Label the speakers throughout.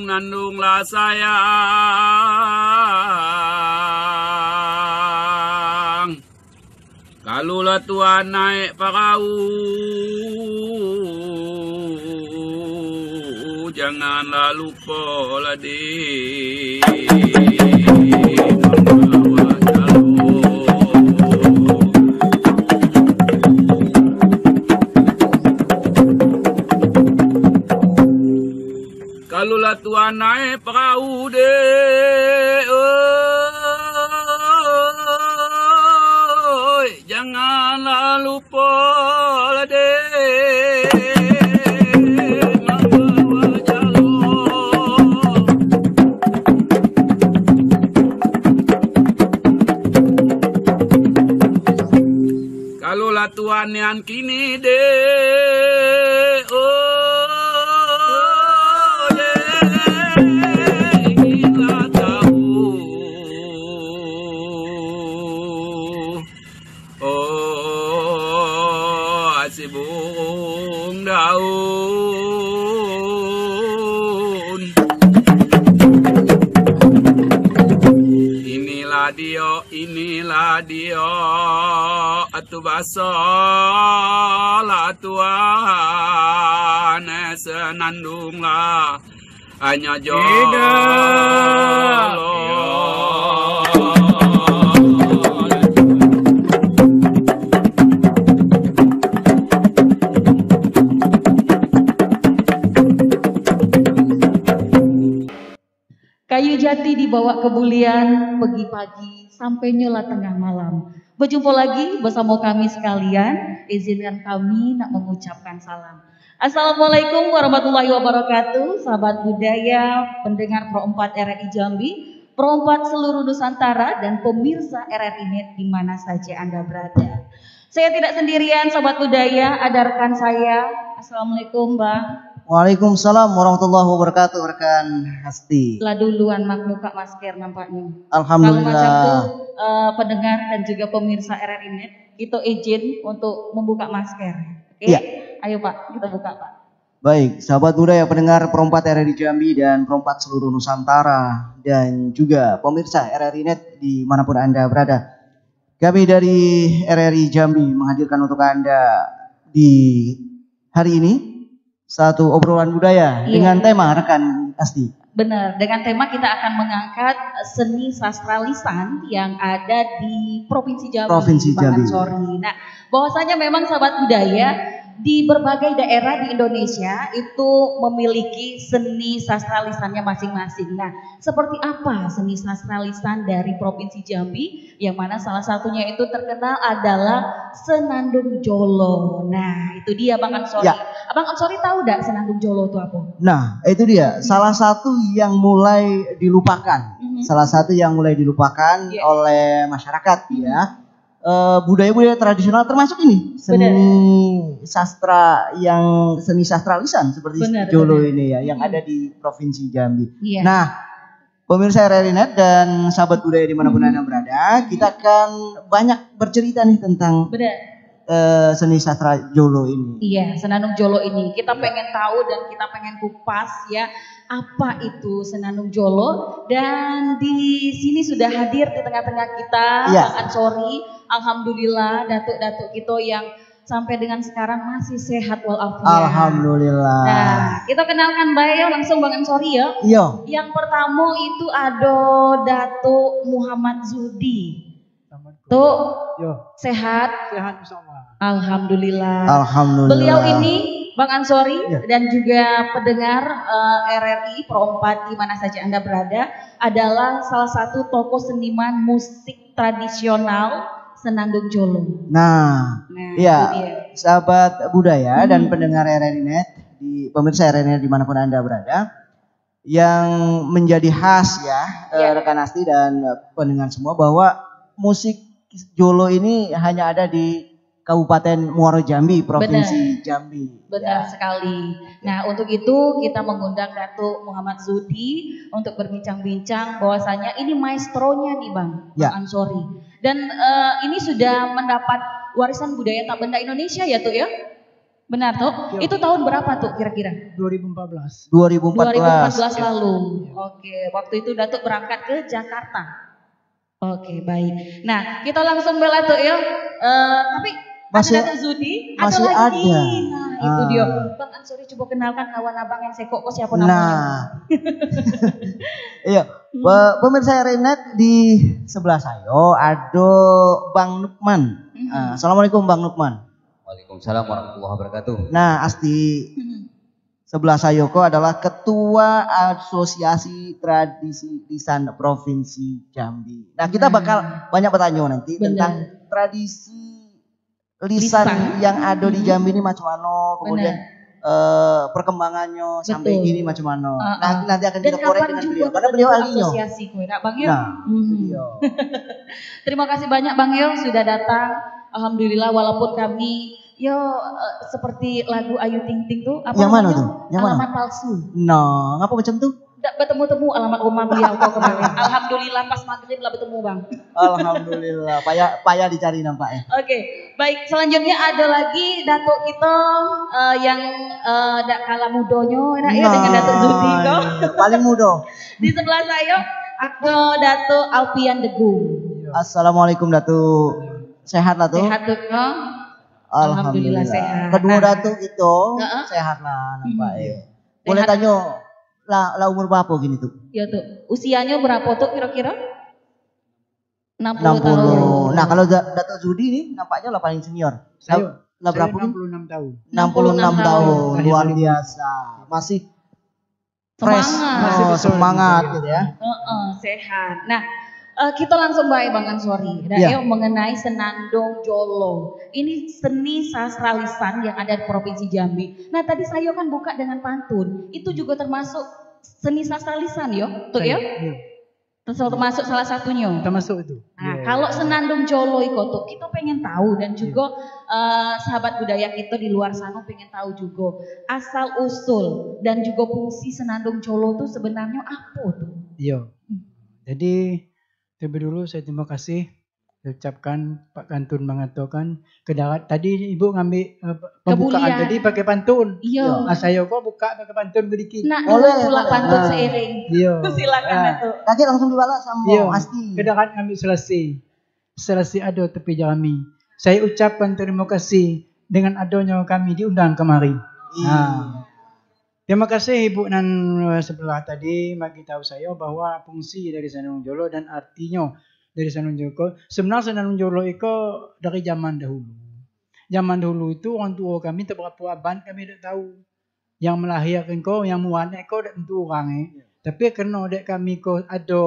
Speaker 1: Nandunglah sayang, kalulah Tuhan naik perahu, janganlah lupa lading membawa jalur. Kalulah Tuhan naik perahu deh, janganlah lupa deh membawa jalur. Kalulah Tuhan yang kini deh, si burung daun. Inilah dia atu basalah Tuhan senandunglah hanya jolo.
Speaker 2: Kayu jati dibawa ke bulian, pagi pagi sampai nyala tengah malam. Berjumpa lagi bersama kami sekalian, izinkan kami nak mengucapkan salam. Assalamualaikum warahmatullahi wabarakatuh, sahabat budaya, pendengar Pro 4 RRI Jambi, Pro 4 seluruh Nusantara, dan pemirsa RRI Net di mana saja Anda berada. Saya tidak sendirian, sahabat budaya, ada rekan saya. Assalamualaikum, Bang.
Speaker 3: Waalaikumsalam warahmatullahi wabarakatuh, rekan Hasti.
Speaker 2: Setelah duluan buka masker nampaknya.
Speaker 3: Alhamdulillah.
Speaker 2: Kalau macam itu pendengar dan juga pemirsa RRI Net, kita izin untuk membuka masker. Oke?
Speaker 3: Iya.
Speaker 2: Ayo Pak, kita buka Pak.
Speaker 3: Baik, sahabat budaya pendengar Pro 4 RRI Jambi dan Pro 4 seluruh Nusantara dan juga pemirsa RRI Net dimanapun Anda berada. Kami dari RRI Jambi menghadirkan untuk Anda di hari ini satu obrolan budaya dengan tema rekan Asti.
Speaker 2: Benar, dengan tema kita akan mengangkat seni sastra lisan yang ada di Provinsi Jambi. Nah, bahwasanya memang sahabat budaya di berbagai daerah di Indonesia itu memiliki seni sastra lisannya masing-masing. Nah, seperti apa seni sastra lisan dari Provinsi Jambi? Yang mana salah satunya itu terkenal adalah Senandung Jolo. Nah, itu dia Bang Ansori. Ya. Abang Ansori tahu enggak Senandung Jolo itu apa?
Speaker 3: Nah, itu dia. Salah satu yang mulai dilupakan. Salah satu yang mulai dilupakan oleh masyarakat ya. Budaya-budaya tradisional termasuk ini seni sastra lisan seperti Jolo ini ya yang ada di Provinsi Jambi. Nah, pemirsa RRI Net dan sahabat budaya dimanapun Anda berada, kita akan banyak bercerita nih tentang seni sastra Jolo ini.
Speaker 2: Iya, Senandung Jolo ini kita pengen tahu dan kita pengen kupas ya apa itu Senandung Jolo, dan di sini sudah hadir di tengah-tengah kita Bang Ansori. Alhamdulillah datuk-datuk kita yang sampai dengan sekarang masih sehat walafiat.
Speaker 3: Alhamdulillah.
Speaker 2: Nah, kita kenalkan langsung Bang Ansori ya.
Speaker 3: Iya.
Speaker 2: Yang pertama itu ada Datuk Muhammad Zudi. Tuh, sehat?
Speaker 4: Sehat bersama.
Speaker 2: Alhamdulillah.
Speaker 3: Alhamdulillah.
Speaker 2: Beliau ini Bang Ansori dan juga pendengar RRI Pro 4 di mana saja Anda berada adalah salah satu tokoh seniman musik tradisional Senandung Jolo.
Speaker 3: Nah ya sahabat budaya dan pendengar RRI Net, pemirsa RRI Net dimanapun Anda berada, yang menjadi khas rekan Asti dan pendengar semua bahwa musik Jolo ini hanya ada di Kabupaten Muaro Jambi, Provinsi Jambi.
Speaker 2: Benar sekali. Nah, untuk itu kita mengundang Datuk Muhammad Zudi untuk berbincang-bincang bahwasanya ini maestronya nih Bang Ansori. Dan ini sudah mendapat warisan budaya tak benda Indonesia ya tuh ya? Benar tuh? Itu tahun berapa tuh kira-kira?
Speaker 4: 2014
Speaker 2: lalu. Oke, waktu itu Datuk berangkat ke Jakarta. Oke, baik. Nah, kita langsung bela tuh ya. Tapi
Speaker 3: masih
Speaker 2: ada Datuk Zudi,
Speaker 3: masih
Speaker 2: ada lagi.
Speaker 3: ada.
Speaker 2: Nah, itu dia. Bang Ansori coba kenalkan kawan abang yang sekok kok siapa namanya?
Speaker 3: Nah. Iya, pemirsa Renet di sebelah saya ada Bang Nukman. Assalamualaikum Bang Nukman.
Speaker 5: Waalaikumsalam warahmatullahi wabarakatuh.
Speaker 3: Nah, Asti sebelah saya kok adalah Ketua Asosiasi Tradisi Lisan Provinsi Jambi. Nah, kita bakal banyak bertanya nanti tentang tradisi lisan yang ada di Jambi ini macam mana, kemudian perkembangannya sampai ini macam mana. Nanti akan kita korek dengan beliau karena beliau ahlinya.
Speaker 2: Asosiasi kue, Bang Yo. Terima kasih banyak Bang Yo sudah datang. Alhamdulillah walaupun kami seperti lagu Ayu Ting Ting tuh apa
Speaker 3: yang mana tuh? Yang
Speaker 2: alamat
Speaker 3: mana?
Speaker 2: palsu.
Speaker 3: No, ngapa macam tuh?
Speaker 2: Tidak bertemu-temu alamat rumah beliau kok kemarin. Alhamdulillah pas maghrib lah bertemu Bang.
Speaker 3: Alhamdulillah, payah dicari nampaknya.
Speaker 2: Oke, baik. Selanjutnya ada lagi datuk kita yang dak kalah mudonyo dengan Datuk Zudi kok.
Speaker 3: Paling muda.
Speaker 2: Di sebelah saya ada Datuk Alpian Degung.
Speaker 3: Assalamualaikum Datuk. Sehat lah tuh?
Speaker 2: Sehat tuh.
Speaker 3: Alhamdulillah sehat. Kedua Datuk itu sehat lah nampaknya. Boleh tanya lah umur berapa gini tuh?
Speaker 2: Ya tuh. Usianya berapa tuh kira-kira? 60 tahun.
Speaker 3: Nah, kalau Datuk Zudi nih nampaknya lah paling senior.
Speaker 4: Saya
Speaker 3: berapa?
Speaker 4: 66 tahun.
Speaker 3: 66 tahun. Luar biasa. Masih fresh,
Speaker 2: semangat.
Speaker 3: Semangat gitu ya.
Speaker 2: Sehat. Nah, kita langsung baik Bang Ansori. Mengenai Senandung Jolo. Ini seni sastra lisan yang ada di Provinsi Jambi. Nah, tadi saya kan buka dengan pantun. Itu juga termasuk seni sastra lisan yo, tuh ya? Termasuk salah satunya.
Speaker 4: Termasuk itu.
Speaker 2: Nah, kalau Senandung Jolo itu tuh kita pengen tahu dan juga sahabat budaya kita di luar sana pengen tahu juga asal usul dan juga fungsi Senandung Jolo itu sebenarnya apa tuh?
Speaker 4: Iya. Jadi terlebih dulu saya terima kasih ucapkan Pak Kantun mengatakan kedarat tadi Ibu ngambil pembukaan tadi pakai pantun.
Speaker 2: Iya.
Speaker 4: Saya kok buka pakai pantun sedikit.
Speaker 2: Nah, boleh pula pantun seiring.
Speaker 4: Iya.
Speaker 2: Silakan itu.
Speaker 3: Nanti langsung dibalas sama Asti.
Speaker 4: Kedarat ngambil selesai ada tepi Jami. Saya ucapkan terima kasih dengan adanya kami diundang kemari. Terima kasih Ibu nan sebelah tadi bagi tahu saya bahwa fungsi dari Senandung Jolo dan artinya dari Senandung Jolo. Sebenarnya Senandung Jolo itu dari zaman dahulu. Zaman dahulu itu orang tua kami berapa abad kami tidak tahu. Yang melahirkan kau, yang muatnya kau tidak tentu orang. Tapi karena dek kami kau ada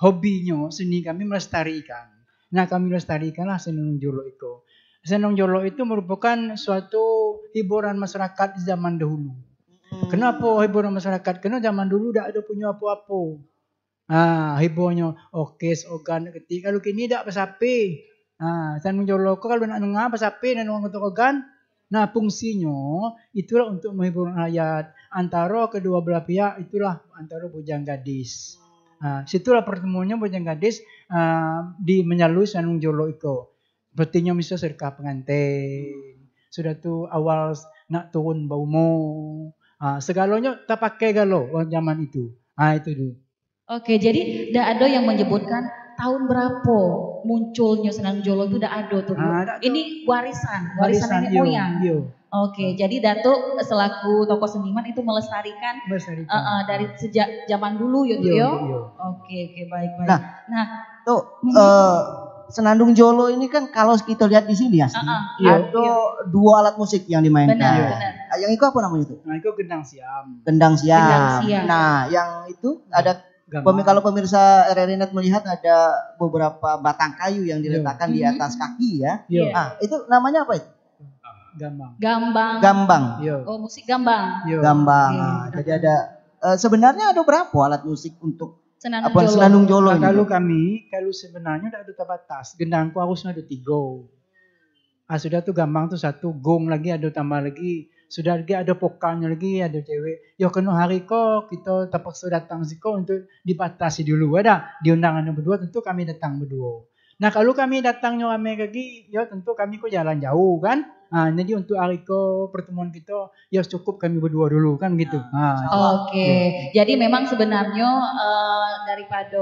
Speaker 4: hobinya seni kami melestarikan. Nah kami melestarikanlah Senandung Jolo itu. Senandung Jolo itu merupakan suatu hiburan masyarakat di zaman dahulu. Kenapa hiburan masyarakat? Karena zaman dulu tidak ada punya apa-apa. Hiburnya orkes, organ, ketik. Kalau kini tidak pesapi. Senandung Jolo kalau nak dengar pesapi dan orang ketuk organ. Nah fungsinya itulah untuk menghibur rakyat. Antara kedua belah pihak itulah antara bujang gadis. Situlah pertemuannya bujang gadis menyalui Senandung Jolo itu. Sepertinya misalnya serka pengantin. Sudah tu awal nak turun baumu. Segalanya tak pakai galau zaman itu. Itu dulu.
Speaker 2: Oke, jadi tidak ada yang menyebutkan tahun berapa munculnya Senandung Jolo itu tidak ada tuh. Ini warisan nenek moyang. Oke, jadi Datuk selaku tokoh seniman itu melestarikan. Dari sejak zaman dulu ya tuh ya. Oke, baik.
Speaker 3: Nah tuh Senandung Jolo ini kan kalau kita lihat di sini ya, ada dua alat musik yang dimainkan.
Speaker 2: Benar.
Speaker 3: Yang itu apa namanya itu?
Speaker 4: Nah itu gendang siam.
Speaker 3: Gendang siam. Nah yang itu ada kalau pemirsa RRI.net melihat ada beberapa batang kayu yang diletakkan di atas kaki ya. Itu namanya apa itu? Gambang.
Speaker 2: Oh musik gambang.
Speaker 3: Gambang. Jadi ada sebenarnya ada berapa alat musik untuk
Speaker 2: Senandung
Speaker 3: Jolo?
Speaker 4: Kalau sebenarnya tidak ada terbatas. Gendangku harusnya ada 3. Sudah tuh gampang tuh satu gong lagi ada tambah lagi. Sudah lagi ada pokalnya lagi ada cewek. Ya kena hari kok kita terpaksa datang siko untuk dibatasi dulu. Ada di undangan berdua tentu kami datang berdua. Nah kalau kami datangnya rame lagi ya tentu kami kok jalan jauh kan. Nah jadi untuk hari kok pertemuan kita ya cukup kami berdua dulu kan gitu.
Speaker 2: Oke. Jadi memang sebenarnya daripada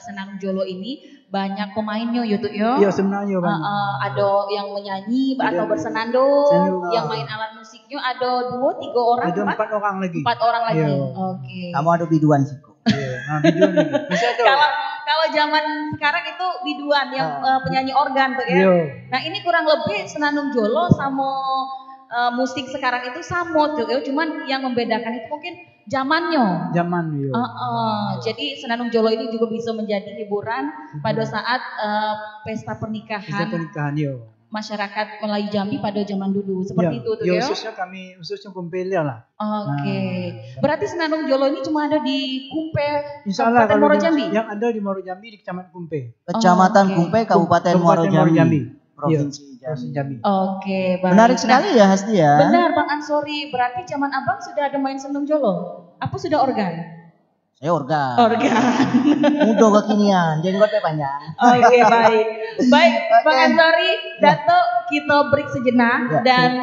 Speaker 2: Senandung Jolo ini banyak pemainnya YouTube yo.
Speaker 4: Iya sebenarnya banyak.
Speaker 2: Ada yang menyanyi atau bersenandung, yang main alat musiknya ada 2-3 orang.
Speaker 4: Ada 4 orang lagi.
Speaker 2: 4 orang lagi.
Speaker 4: Iya.
Speaker 2: Oke.
Speaker 3: Kamu ada biduan sih kok.
Speaker 4: Iya, biduan lagi. Masih ada.
Speaker 2: Kalau zaman sekarang itu biduan yang penyanyi organ tuh ya.
Speaker 4: Iya.
Speaker 2: Nah ini kurang lebih Senandung Jolo sama musik sekarang itu sama tuh ya. Cuman yang membedakan itu mungkin zamannya. Jadi Senandung Jolo ini juga bisa menjadi hiburan pada saat pesta pernikahan. Masyarakat Melayu Jambi pada zaman dulu seperti itu tuh ya.
Speaker 4: Khususnya Kumpelia lah.
Speaker 2: Oke. Berarti Senandung Jolo ini cuma ada di Kumpe,
Speaker 4: Insyaallah
Speaker 2: Kabupaten Muaro Jambi.
Speaker 4: Yang ada di Muaro Jambi di Kecamatan Kumpe.
Speaker 3: Kecamatan Kumpe, Kabupaten Muaro Jambi. Provinsi
Speaker 4: Jambi.
Speaker 2: Oke, baik.
Speaker 3: Menarik sekali ya Hasti ya.
Speaker 2: Benar Bang Ansori, berarti zaman Abang sudah ada main Senandung Jolo? Apa sudah organ?
Speaker 3: Saya organ.
Speaker 2: Mudah
Speaker 3: kekinian, jenggotnya panjang.
Speaker 2: Oke, baik. Baik, Bang Ansori, Dato kita break sejenak dan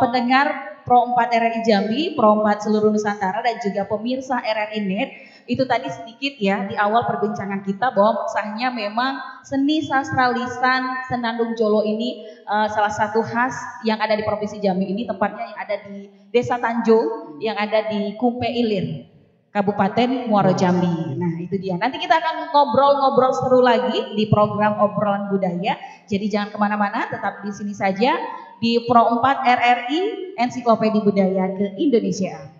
Speaker 2: pendengar Pro 4 RRI Jambi, Pro 4 seluruh Nusantara dan juga pemirsa RRI Net. Itu tadi sedikit ya di awal perbincangan kita bahwa sahnya memang seni sastra lisan Senandung Jolo ini salah satu khas yang ada di Provinsi Jambi ini, tempatnya yang ada di Desa Tanjung yang ada di Kumpe Ilir, Kabupaten Muaro Jambi. Nah itu dia. Nanti kita akan ngobrol-ngobrol seru lagi di program Obrolan Budaya. Jadi jangan kemana-mana, tetap di sini saja di Pro 4 RRI Ensiklopedia Budaya ke Indonesia.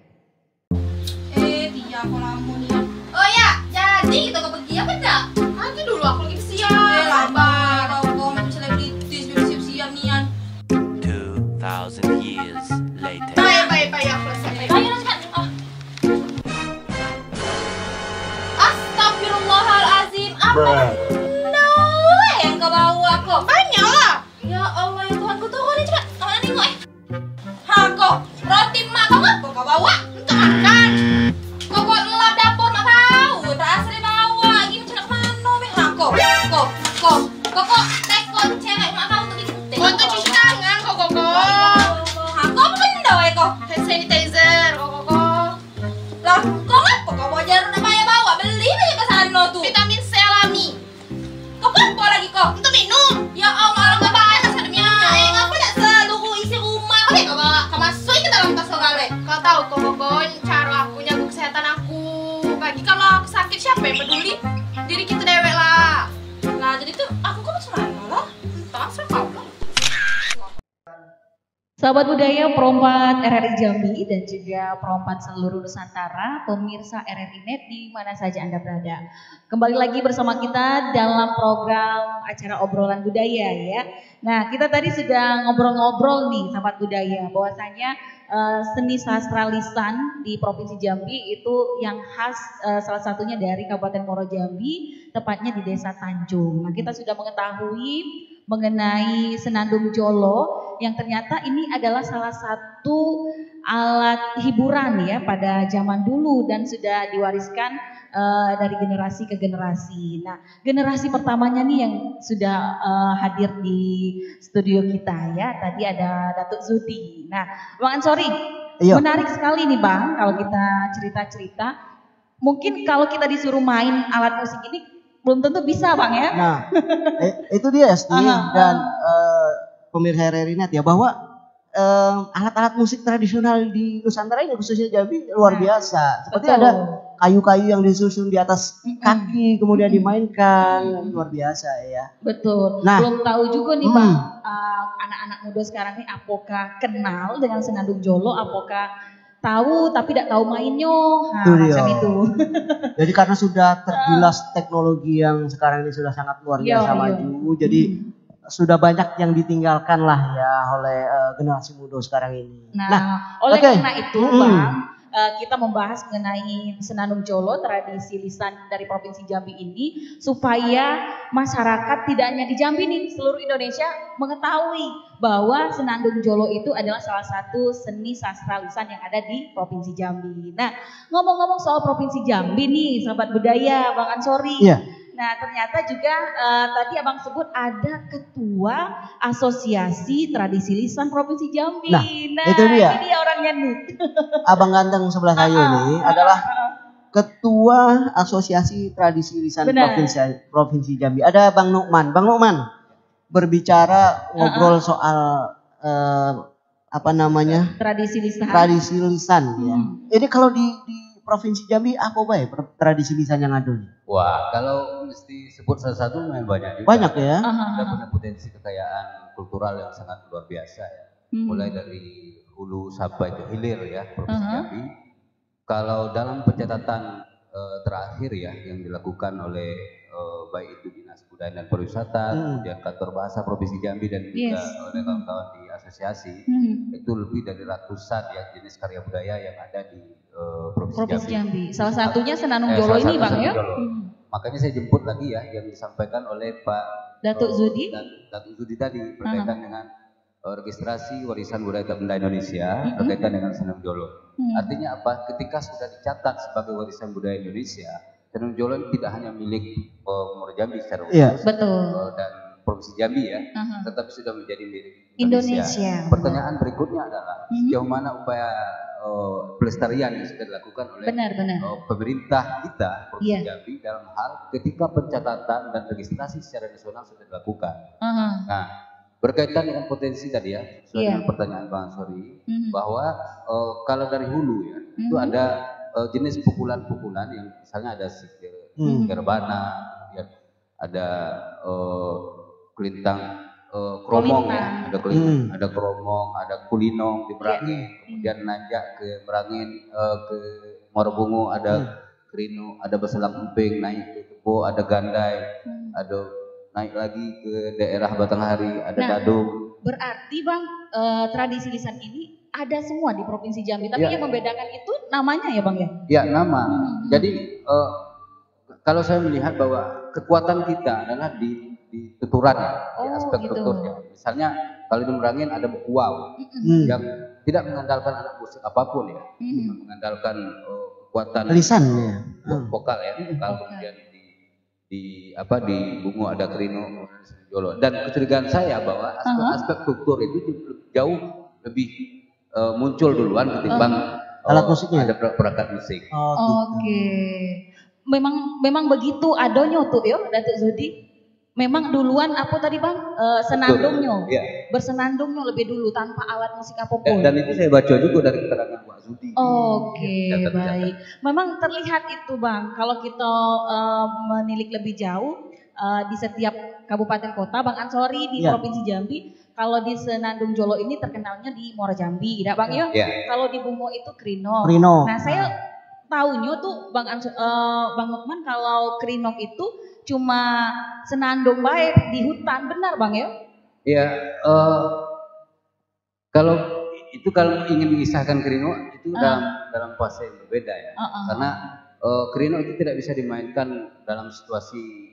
Speaker 6: Oh ya, jadi kita pergi apa enggak? Nanti dulu aku lagi siap. Lambat, kau macam selebritis siap-siap nian.
Speaker 7: 2000 years later.
Speaker 6: Baik, aku selesai. Ayo cepat. Astagfirullahalazim. Apa? No, yang kau bawa kok? Banyak lah. Ya Allah, ya Tuhanku, turun cepat. Kau mana nengok kok roti mak kau ngapa kau bawa? Untuk makan. Kau buat ngelap dapur mak tahu. Tak asli bawa. Gini macam nak mana meh kok teko cewek mak kau untuk dikunting. Kau untuk cuci tangan kok. Kau apa benda kok? Hand sanitizer kok. Lah, kau ngapa kau bawa jarum dan maya bawa? Beli aja ke sana tuh. Vitamin C alami. Kau apa lagi kok? Untuk minum. Ya Allah, enggak banyak sebenarnya. Ngapa tak seluruh isi rumah kau enggak bawa? Kau masuk ke dalam tas kau. Kau tahu kok cara aku jaga kesehatan aku. Bagi kalau aku sakit siapa yang peduli? Diri kita dewek lah. Nah, jadi tuh aku kok macam mana lah? Tak kau lah.
Speaker 2: Sahabat budaya Pro 4 RRI Jambi dan juga Pro 4 seluruh Nusantara, pemirsa RRI Net di mana saja Anda berada. Kembali lagi bersama kita dalam program acara Obrolan Budaya ya. Nah, kita tadi sudah ngobrol-ngobrol nih sahabat budaya bahwasanya seni sastra lisan di Provinsi Jambi itu yang khas salah satunya dari Kabupaten Muaro Jambi, tepatnya di Desa Tanjung. Nah, kita sudah mengetahui mengenai Senandung Jolo yang ternyata ini adalah salah satu alat hiburan ya pada zaman dulu dan sudah diwariskan dari generasi ke generasi. Nah, generasi pertamanya nih yang sudah hadir di studio kita ya. Tadi ada Datuk Zudi. Nah, Bang Ansori, menarik sekali nih Bang kalau kita cerita-cerita. Mungkin kalau kita disuruh main alat musik ini belum tentu bisa Bang ya.
Speaker 3: Nah, itu dia Esti dan pemirsa RRI Net ya bahwa alat-alat musik tradisional di Nusantara ini khususnya Jambi luar biasa. Seperti ada kayu-kayu yang disusun di atas kaki kemudian dimainkan, luar biasa ya.
Speaker 2: Betul. Nah, belum tahu juga nih Bang, anak-anak muda sekarang ini apakah kenal dengan Senandung Jolo, apakah tahu tapi tidak tahu mainnya, macam itu.
Speaker 3: Jadi karena sudah tergilas teknologi yang sekarang ini sudah sangat luar biasa maju, jadi sudah banyak yang ditinggalkan lah ya oleh generasi muda sekarang ini.
Speaker 2: Nah oleh karena itu Bang, kita membahas mengenai Senandung Jolo, tradisi lisan dari Provinsi Jambi ini, supaya masyarakat tidak hanya di Jambi nih, seluruh Indonesia mengetahui bahwa Senandung Jolo itu adalah salah satu seni sastra lisan yang ada di Provinsi Jambi. Nah, ngomong-ngomong soal Provinsi Jambi nih, sahabat budaya, Bang Ansori.
Speaker 3: Iya.
Speaker 2: Nah, ternyata juga tadi Abang sebut ada ketua Asosiasi Tradisi Lisan Provinsi Jambi.
Speaker 3: Nah, itu dia.
Speaker 2: Ini dia orangnya nih.
Speaker 3: Abang ganteng sebelah saya ini adalah ketua Asosiasi Tradisi Lisan Provinsi Jambi. Ada Bang Nukman. Bang Nukman berbicara ngobrol soal apa namanya?
Speaker 2: Tradisi lisan.
Speaker 3: Tradisi lisan ya. Ini kalau di Provinsi Jambi apa baik tradisi lisan yang ada?
Speaker 5: Wah, kalau mesti sebut salah satu lumayan banyak juga.
Speaker 3: Banyak ya.
Speaker 5: Kita punya potensi kekayaan kultural yang sangat luar biasa ya. Mulai dari hulu sampai ke hilir ya Provinsi Jambi. Kalau dalam pencatatan terakhir ya yang dilakukan oleh baik itu Dinas Budaya dan Pariwisata, kemudian Kantor Bahasa Provinsi Jambi dan juga oleh kawan-kawan di asosiasi, itu lebih dari ratusan ya jenis karya budaya yang ada di Provinsi Jambi.
Speaker 2: Salah satunya Senandung Jolo ini Bang ya.
Speaker 5: Makanya saya jemput lagi ya yang disampaikan oleh Pak
Speaker 2: Datuk Zudi.
Speaker 5: Datuk Zudi tadi berkaitan dengan registrasi warisan budaya tak benda Indonesia berkaitan dengan Senandung Jolo. Artinya apa? Ketika sudah dicatat sebagai warisan budaya Indonesia, Senandung Jolo ini tidak hanya milik Muara Jambi secara khusus dan Provinsi Jambi ya, tetapi sudah menjadi milik Indonesia. Pertanyaan berikutnya adalah sejauh mana upaya pelestarian yang sudah dilakukan oleh pemerintah kita Provinsi Jambi dalam hal ketika pencatatan dan registrasi secara nasional sudah dilakukan. Nah, berkaitan dengan potensi tadi ya, sesuai dengan pertanyaan Bang Ansori, bahwa kalau dari hulu ya, itu ada jenis pukulan-pukulan yang misalnya ada sikil, gerbana, kemudian ada kelintang kromong ya, ada kelintang, ada kromong, ada kulinong di Merangin, kemudian nanjak ke Merangin, ke Muarabungu ada krino, ada Beselang Emping, naik ke Tebo, ada Gandai, ada naik lagi ke daerah Batanghari, ada Dadung.
Speaker 2: Berarti Bang, tradisi lisan ini ada semua di Provinsi Jambi, tapi yang membedakan itu namanya ya Bang ya?
Speaker 5: Ya, nama. Jadi kalau saya melihat bahwa kekuatan kita adalah di tuturan ya, di aspek tuturnya. Misalnya kalau di Merangin ada Bekuau yang tidak mengandalkan alat musik apapun ya, mengandalkan kekuatan
Speaker 3: lisan ya,
Speaker 5: vokal ya, kemudian di Bungo ada Krino, Jolo. Dan kecurigaan saya bahwa aspek tutur itu jauh lebih muncul duluan ketimbang
Speaker 3: alat musiknya,
Speaker 5: ada perangkat musik.
Speaker 2: Oke. Memang begitu adonyo tuh ya Datuk Zudi. Memang duluan apa tadi Bang? Senandungnya. Bersenandungnya lebih dulu tanpa alat musik apapun.
Speaker 5: Dan itu saya baca juga dari keterangan Pak Zudi.
Speaker 2: Oke, baik. Memang terlihat itu Bang, kalau kita menilik lebih jauh di setiap kabupaten kota, Bang Ansori di Provinsi Jambi, kalau di Senandung Jolo ini terkenalnya di Muara Jambi, tidak Bang ya? Kalau di Bungo itu Krino. Nah, saya tahunya tuh Bang Nukman kalau Krino itu cuma senandung baik di hutan, benar Bang ya? Iya,
Speaker 5: kalau ingin mengisahkan Krino itu dalam fase yang berbeda ya, karena Krino itu tidak bisa dimainkan dalam situasi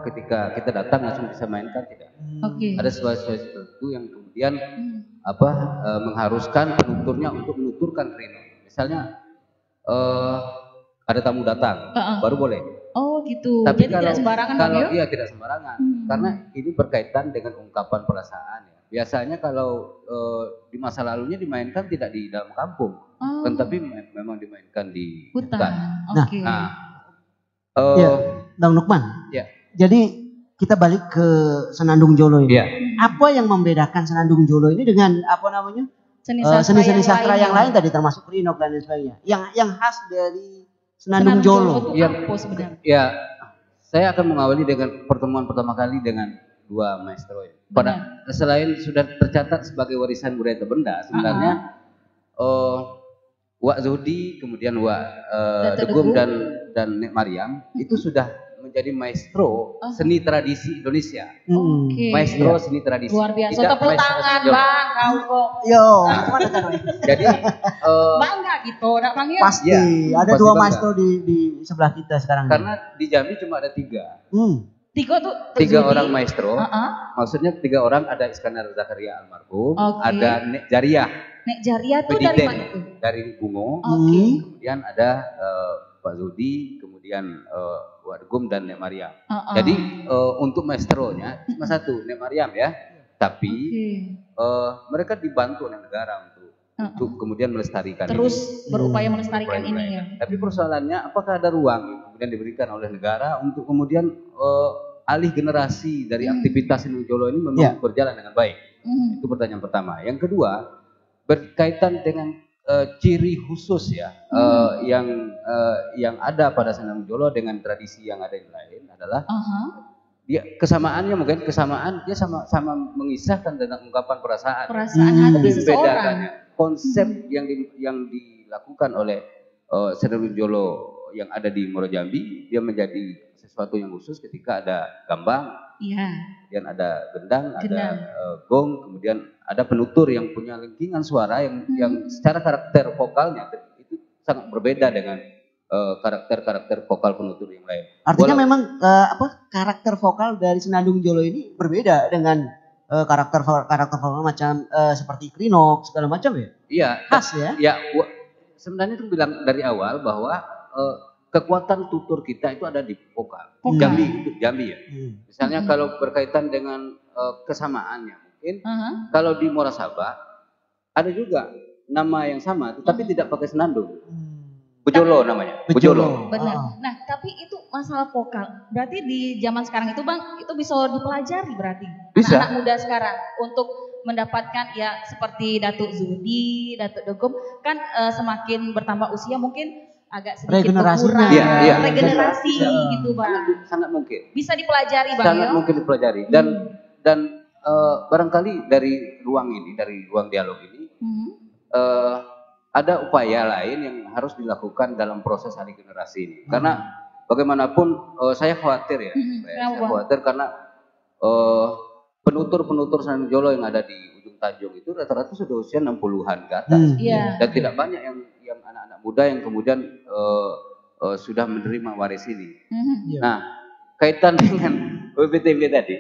Speaker 5: ketika kita datang langsung bisa mainkan, tidak. Ada situasi tertentu yang kemudian mengharuskan penuturnya untuk menuturkan Krino. Misalnya ada tamu datang, baru boleh.
Speaker 2: Oh gitu.
Speaker 5: Tapi
Speaker 2: jadi tidak sembarangan
Speaker 5: tidak sembarangan. Karena ini berkaitan dengan ungkapan perasaan ya. Biasanya kalau di masa lalunya dimainkan tidak di dalam kampung, tetapi memang dimainkan di hutan.
Speaker 3: Bang Nukman. Jadi kita balik ke Senandung Jolo ini. Apa yang membedakan Senandung Jolo ini dengan seni-seni sastra yang lain tadi, termasuk Krino dan lain sebagainya? Yang khas dari Senandung Jolo.
Speaker 5: Ya, saya akan mengawali dengan pertemuan pertama kali dengan dua maestro ya. Selain sudah tercatat sebagai warisan budaya terbenda, sebenarnya Wak Zudi, kemudian Wak Degum dan Nek Mariam itu sudah menjadi maestro seni tradisi Indonesia.
Speaker 2: Oke.
Speaker 5: Maestro seni tradisi.
Speaker 2: Luar biasa.
Speaker 5: Tidak
Speaker 2: Tepuk
Speaker 5: maestro
Speaker 2: tangan
Speaker 5: seni Jolo.
Speaker 2: Bang, kau kok.
Speaker 3: Yo, gimana kan?
Speaker 5: Jadi
Speaker 2: Bangga gitu, nak Bang ya?
Speaker 3: Pasti
Speaker 5: Ya,
Speaker 3: ada
Speaker 5: pasti
Speaker 3: dua
Speaker 5: bangga.
Speaker 3: maestro di sebelah kita sekarang.
Speaker 5: karena di Jambi cuma ada 3.
Speaker 2: Tiga tuh
Speaker 5: 3
Speaker 2: Zudi.
Speaker 5: orang maestro. Maksudnya 3 orang, ada Iskandar Zakaria almarhum,
Speaker 2: Oke.
Speaker 5: ada Nek Jariah
Speaker 2: Nek Jaria tuh dari
Speaker 5: Pediden
Speaker 2: mana tuh?
Speaker 5: dari Bungo,
Speaker 2: Oke.
Speaker 5: kemudian ada Pak Zudi, kemudian Wadgum dan Nek Mariam. Jadi untuk maestronya cuma 1, Nek Mariam ya. Tapi mereka dibantu oleh negara untuk kemudian melestarikan
Speaker 2: terus
Speaker 5: ini.
Speaker 2: berupaya melestarikan ini ya.
Speaker 5: Tapi persoalannya apakah ada ruang yang kemudian diberikan oleh negara untuk kemudian alih generasi dari aktivitas Senun Jolo ini memang berjalan dengan baik. Itu pertanyaan pertama. Yang kedua, berkaitan dengan ciri khusus ya yang ada pada Senun Jolo dengan tradisi yang ada yang lain adalah dia kesamaannya mungkin dia sama mengisahkan tentang ungkapan perasaan.
Speaker 2: Hati seseorang.
Speaker 5: Membedakannya konsep yang dilakukan oleh Senun Jolo yang ada di Muaro Jambi, dia menjadi sesuatu yang khusus ketika ada gambang, kemudian ada gendang, ada gong, kemudian ada penutur yang punya lengkingan suara yang secara karakter vokalnya itu sangat berbeda dengan karakter vokal penutur yang lain.
Speaker 3: Artinya memang karakter vokal dari Senandung Jolo ini berbeda dengan karakter vokal macam seperti Krinok segala macam ya? Iya. Khas ya?
Speaker 5: Ya, sebenarnya itu bilang dari awal bahwa kekuatan tutur kita itu ada di vokal. Jambi ya. Misalnya kalau berkaitan dengan kesamaannya mungkin kalau di Muarasaba ada juga nama yang sama tetapi tidak pakai senandung. Bejolo namanya. Bejolo.
Speaker 2: Benar. Nah, tapi itu masalah vokal. Berarti di zaman sekarang itu Bang, itu bisa dipelajari berarti.
Speaker 5: Bisa.
Speaker 2: Anak muda sekarang untuk mendapatkan ya seperti Datuk Zudi, Datuk Dogom kan semakin bertambah usia mungkin agak sedikit berkurang. Regenerasi gitu Bang.
Speaker 5: Sangat mungkin.
Speaker 2: Bisa dipelajari Bang.
Speaker 5: Sangat mungkin dipelajari dan barangkali dari ruang dialog ini ada upaya lain yang harus dilakukan dalam proses alih generasi ini. Karena bagaimanapun saya khawatir ya. Saya khawatir karena penutur Senandung Jolo yang ada di ujung Tanjung itu rata-rata sudah usia 60-an ke atas. Dan tidak banyak yang anak-anak muda yang kemudian sudah menerima waris ini. Nah, kaitan dengan WPTB tadi,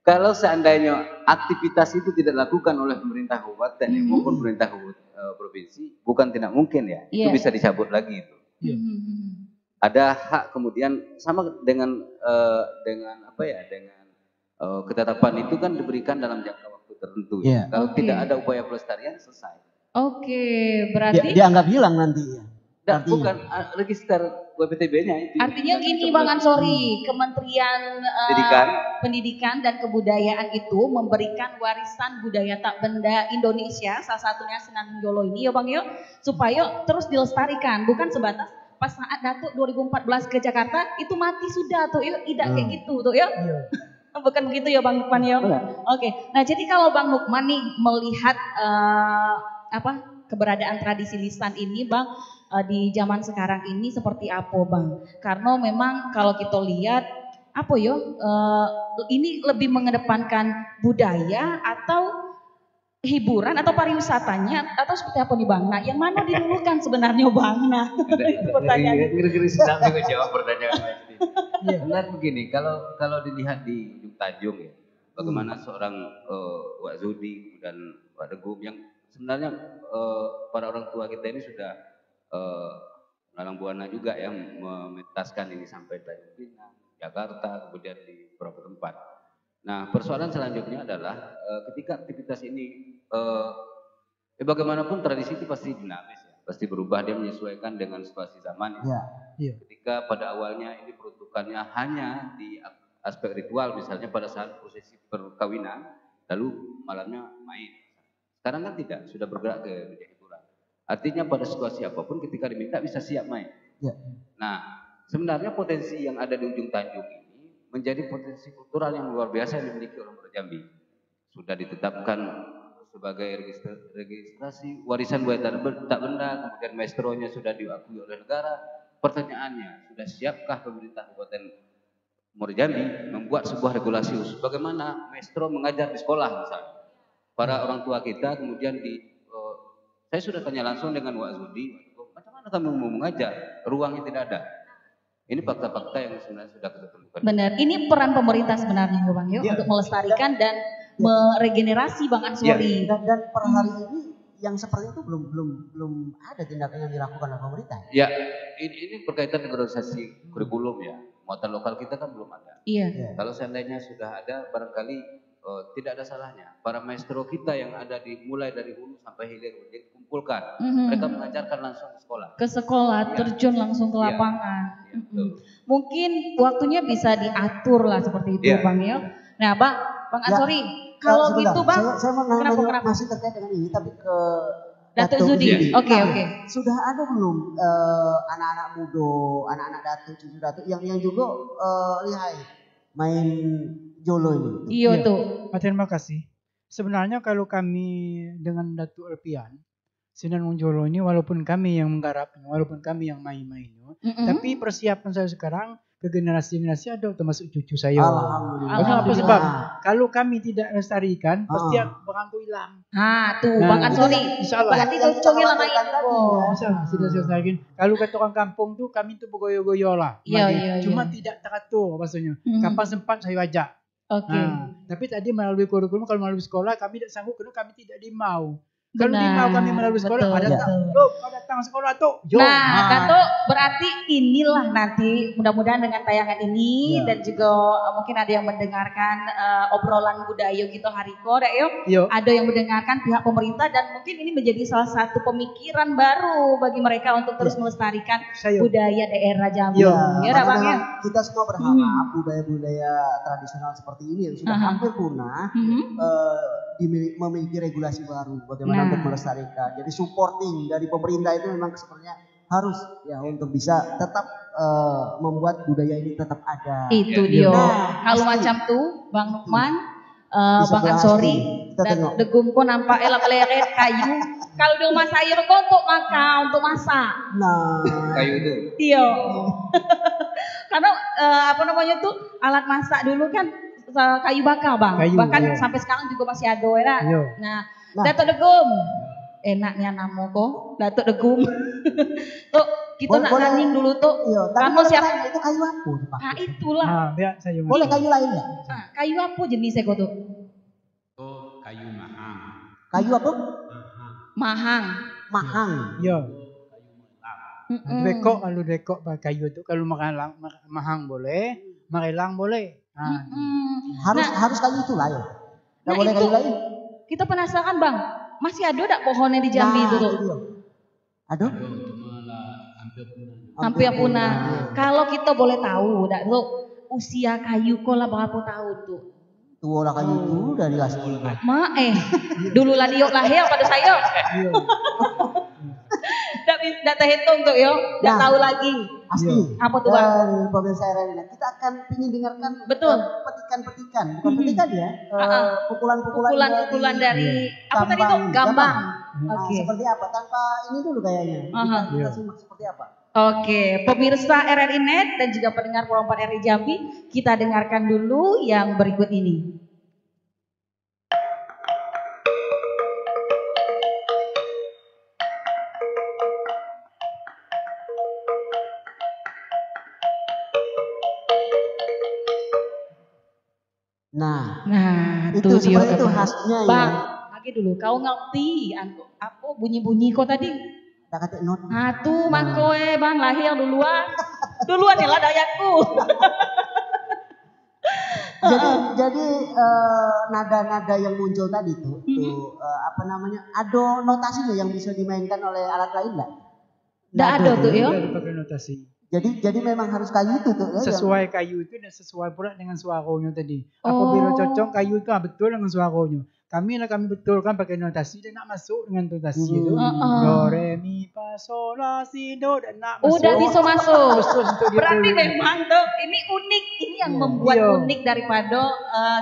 Speaker 5: kalau seandainya aktivitas itu tidak dilakukan oleh pemerintah kabupaten maupun pemerintah provinsi, bukan tidak mungkin ya, itu bisa dicabut lagi itu. Ada hak kemudian sama dengan ketetapan itu kan diberikan dalam jangka waktu tertentu. Kalau tidak ada upaya pelestarian selesai.
Speaker 2: Berarti
Speaker 3: dianggap hilang nanti ya.
Speaker 5: Bukan register WPTB-nya itu.
Speaker 2: Artinya gini Bang Ansori, Kementerian Pendidikan dan Kebudayaan itu memberikan warisan budaya tak benda Indonesia, salah satunya Senandung Jolo ini ya Bang ya, supaya terus dilestarikan, bukan sebatas pas saat Datuk 2014 ke Jakarta itu mati sudah tuh ya, tidak kayak gitu tuh ya. Bukan begitu ya Bang Lukman ya. Oke. Nah, jadi kalau Bang Lukman nih melihat keberadaan tradisi lisan ini Bang di zaman sekarang ini seperti apa Bang? Karena memang kalau kita lihat ini lebih mengedepankan budaya atau hiburan atau pariwisatanya atau seperti apa nih Bang? Nah, yang mana dilulukan sebenarnya Bang? Nah, pertanyaan.
Speaker 5: Kira-kira sedang menjawab pertanyaan ini. Benar begini, kalau dilihat di ujung Tanjung ya, bagaimana seorang Wak Zudi dan Wak Degum yang sebenarnya para orang tua kita ini sudah melalang buana juga yang mementaskan ini sampai Tanjung Pinang, Jakarta, kemudian di beberapa tempat. Nah, persoalan selanjutnya adalah ketika aktivitas ini, bagaimanapun tradisi itu pasti dinamis ya, pasti berubah, dia menyesuaikan dengan situasi zaman. Ketika pada awalnya ini peruntukannya hanya di aspek ritual, misalnya pada saat prosesi perkawinan, lalu malamnya main. Sekarang kan tidak, sudah bergerak ke menjadi hiburan. Artinya pada situasi apapun ketika diminta bisa siap main. Nah, sebenarnya potensi yang ada di ujung Tanjung ini menjadi potensi kultural yang luar biasa yang dimiliki oleh Muaro Jambi. Sudah ditetapkan sebagai registrasi warisan budaya tak benda, kemudian maestronya sudah diakui oleh negara. Pertanyaannya, sudah siapkah pemerintah Kabupaten Murid Jambi membuat sebuah regulasi khusus bagaimana maestro mengajar di sekolah misalnya. Para orang tua kita kemudian saya sudah tanya langsung dengan Wak Zudi, macam mana kami mau mengajar? Ruangnya tidak ada. Ini fakta-fakta yang sebenarnya sudah kita temukan.
Speaker 2: Benar, ini peran pemerintah sebenarnya Bang Yo untuk melestarikan dan meregenerasi Bang Ansori.
Speaker 3: Dan per hari ini yang seperti itu belum ada tindakan yang dilakukan oleh pemerintah.
Speaker 5: Ya, ini berkaitan dengan organisasi kurikulum ya. Muatan lokal kita kan belum ada.
Speaker 2: Iya.
Speaker 5: Kalau seandainya sudah ada, barangkali tidak ada salahnya. Para maestro kita yang ada mulai dari hulu sampai hilir dikumpulkan. Mereka mengajarkan langsung ke sekolah.
Speaker 2: Ke sekolah, terjun langsung ke lapangan. Mungkin waktunya bisa diatur lah seperti itu Bang Yo. Nah Bang Ansori, kalau gitu Bang,
Speaker 3: saya mau nanya
Speaker 2: kenapa?
Speaker 3: masih terkait dengan ini, tapi ke
Speaker 2: Datuk Zudi. Oke.
Speaker 3: Sudah ada belum anak-anak muda, anak-anak datuk, cucu datuk yang juga lihai main jolo ini?
Speaker 2: Iya tuh.
Speaker 4: Terima kasih. Sebenarnya kalau kami dengan Datuk Alpian, Senandung Jolo ini walaupun kami yang menggarapnya, walaupun kami yang main-mainnya, tapi persiapan saya sekarang ke generasi-generasi ada termasuk cucu saya.
Speaker 3: Alhamdulillah.
Speaker 4: Apa sebab? Kalau kami tidak lestarikan, pasti berangku hilang.
Speaker 2: Tuh Bang Ansori.
Speaker 4: Insyaallah.
Speaker 2: Berarti cocoknya lama ini.
Speaker 4: Insyaallah sudah saya lestarikan. Kalau kata orang kampung tuh kami tuh bergoyo-goyo lah.
Speaker 2: Iya.
Speaker 4: Cuma tidak teratur maksudnya. Kapan sempat saya ajak.
Speaker 2: Oke.
Speaker 4: Tapi tadi melalui kurikulum, kalau melalui sekolah kami tidak sanggup karena kami tidak dimau. Kalau dimau kami melalui sekolah, kau datang sekolah tuh.
Speaker 2: Datuk, berarti inilah nanti mudah-mudahan dengan tayangan ini dan juga mungkin ada yang mendengarkan obrolan budaya kita hari ini, ada yang mendengarkan pihak pemerintah dan mungkin ini menjadi salah satu pemikiran baru bagi mereka untuk terus melestarikan budaya daerah Jambi. Ya, Bang ya.
Speaker 3: Kita semua berharap budaya-budaya tradisional seperti ini yang sudah hampir punah memiliki regulasi baru bagaimana untuk melestarikan. Jadi supporting dari pemerintah itu memang sebenarnya harus ya untuk bisa tetap membuat budaya ini tetap ada.
Speaker 2: Itu dia. Kalau macam tuh Bang Nukman, Bang Ansori, dan degumku nampak elah meleret kayu. Kalau di rumah saya untuk masak.
Speaker 5: Kayu itu.
Speaker 2: Iya. Karena alat masak dulu kan kayu bakar Bang. Bahkan sampai sekarang juga masih ada ya. Nah, Datuk Degum. Enaknya namo kok, Datuk Degum. Tuh, kita nak running dulu tuh.
Speaker 3: Kamu siapa? Itu kayu apa?
Speaker 2: Itulah.
Speaker 4: Saya
Speaker 3: boleh kayu lain enggak?
Speaker 2: Kayu apa jenisnya kok tuh?
Speaker 1: Kayu mahang.
Speaker 3: Kayu apa?
Speaker 2: Mahang.
Speaker 4: Iya. Kalau dekok pakai kayu itu kalau mahang boleh, marelang boleh.
Speaker 3: Harus kayu itu lah ya. Enggak boleh kayu lain.
Speaker 2: Kita penasaran Bang, masih ada enggak pohonnya di Jambi itu tuh?
Speaker 3: Aduh.
Speaker 2: Hampir punah. Kalau kita boleh tahu, enggak tuh usia kayu kok lah berapa tahun tuh?
Speaker 3: Tua lah kayu itu dari asal.
Speaker 2: Dulu lah dia lahir pada saya. Enggak terhitung tuh yo, enggak tahu lagi.
Speaker 3: Asli.
Speaker 2: Apa tuh Bang?
Speaker 3: Pemirsa RRI, kita akan ingin dengarkan petikan-petikan, bukan petikan ya,
Speaker 2: pukulan dari apa tadi tuh? Gambang.
Speaker 3: Oke. Seperti apa? Tanpa ini dulu kayaknya. Kita simak seperti apa.
Speaker 2: Oke, pemirsa RRI Net dan juga pendengar Pro 4 RRI Jambi, kita dengarkan dulu yang berikut ini.
Speaker 3: Nah
Speaker 2: itu
Speaker 3: seperti itu khasnya ya.
Speaker 2: Bang, lagi dulu kau ngerti apa bunyi-bunyi kok tadi?
Speaker 3: Tak kata not.
Speaker 2: Tuh makoe Bang lahir duluan ya lah dari aku.
Speaker 3: jadi nada-nada yang muncul tadi tuh apa namanya? Ada notasinya yang bisa dimainkan oleh alat lain enggak?
Speaker 2: Enggak ada tuh ya.
Speaker 4: Pakai notasi.
Speaker 3: Jadi memang harus kayu itu tuh.
Speaker 4: Sesuai kayu itu dan sesuai pula dengan suaranya tadi. Apabila cocok kayu itu betul dengan suaranya. kami betulkan pakai notasi dan nak masuk dengan notasi itu. Do re mi fa sol la si do dan nak masuk.
Speaker 2: Udah bisa masuk. Berarti
Speaker 4: gitu.
Speaker 2: memang tuh ini unik, ini yang membuat unik daripada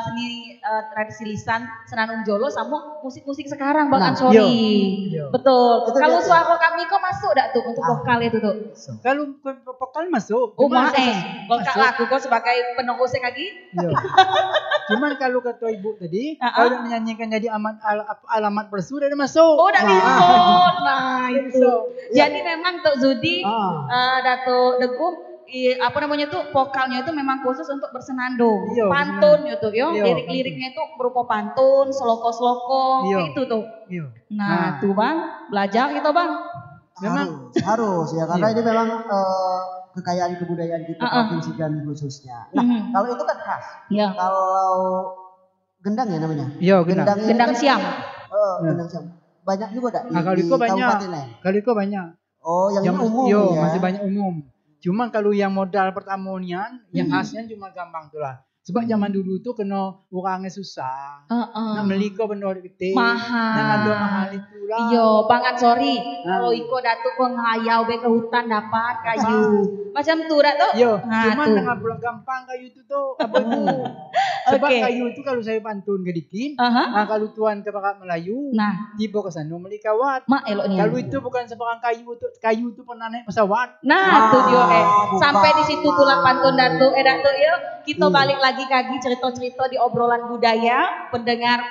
Speaker 2: seni tradisi lisan Senandung Jolo sama musik-musik sekarang Bang Ansori. Betul. Kalau suara kami kok masuk enggak tuh untuk vokal itu tuh?
Speaker 4: Kalau vokal masuk.
Speaker 2: Vokal lagu kok sebagai penerusnya lagi.
Speaker 4: Cuman kalau kata ibu tadi, kalau menyanyikan jadi alamat palsu udah masuk.
Speaker 2: Oh, udah bisa. Nah, itu. Jadi memang Tok Zudi, Dato Degung, apa namanya tuh vokalnya itu memang khusus untuk bersenandung. Pantun itu, lirik-liriknya itu berupa pantun, seloko-seloko, itu tuh. Nah, tuh Bang, belajar gitu Bang.
Speaker 3: Memang harus ya, karena ini memang kekayaan kebudayaan kita Provinsi Jambi khususnya. Nah, kalau itu kan khas. Kalau gendang ya namanya?
Speaker 4: Iya, gendang.
Speaker 2: Gendang siam.
Speaker 3: Gendang siam. Banyak juga enggak di
Speaker 4: kabupaten
Speaker 3: lain?
Speaker 4: Kalau itu banyak.
Speaker 3: Oh, yang umum ya.
Speaker 4: Masih banyak umum. Cuma kalau yang modal pertamonian, yang khasnya cuma gampang tuh lah. Sebab zaman dulu tuh kena orangnya susah. Nah meliko benda gede.
Speaker 2: Mahal.
Speaker 4: Nah ada mahal itu lah.
Speaker 2: Iya, Bang Ansori. Kalau iko datuk kok ngayau be ke hutan dapat kayu. Macam tuh dak tuh.
Speaker 4: Iya, cuman dengan pulang gampang kayu itu tuh apa itu. Sebab kayu itu kalau saya pantun gedikin, nah kalau tuan ke Barat Melayu, tiba ke sana beli kawat. Kalau itu bukan sebarang kayu itu pernah naik pesawat.
Speaker 2: Nah, tuh dia sampai di situ pula pantun datuk datuk yuk. Kita balik lagi cerita-cerita di obrolan budaya pendengar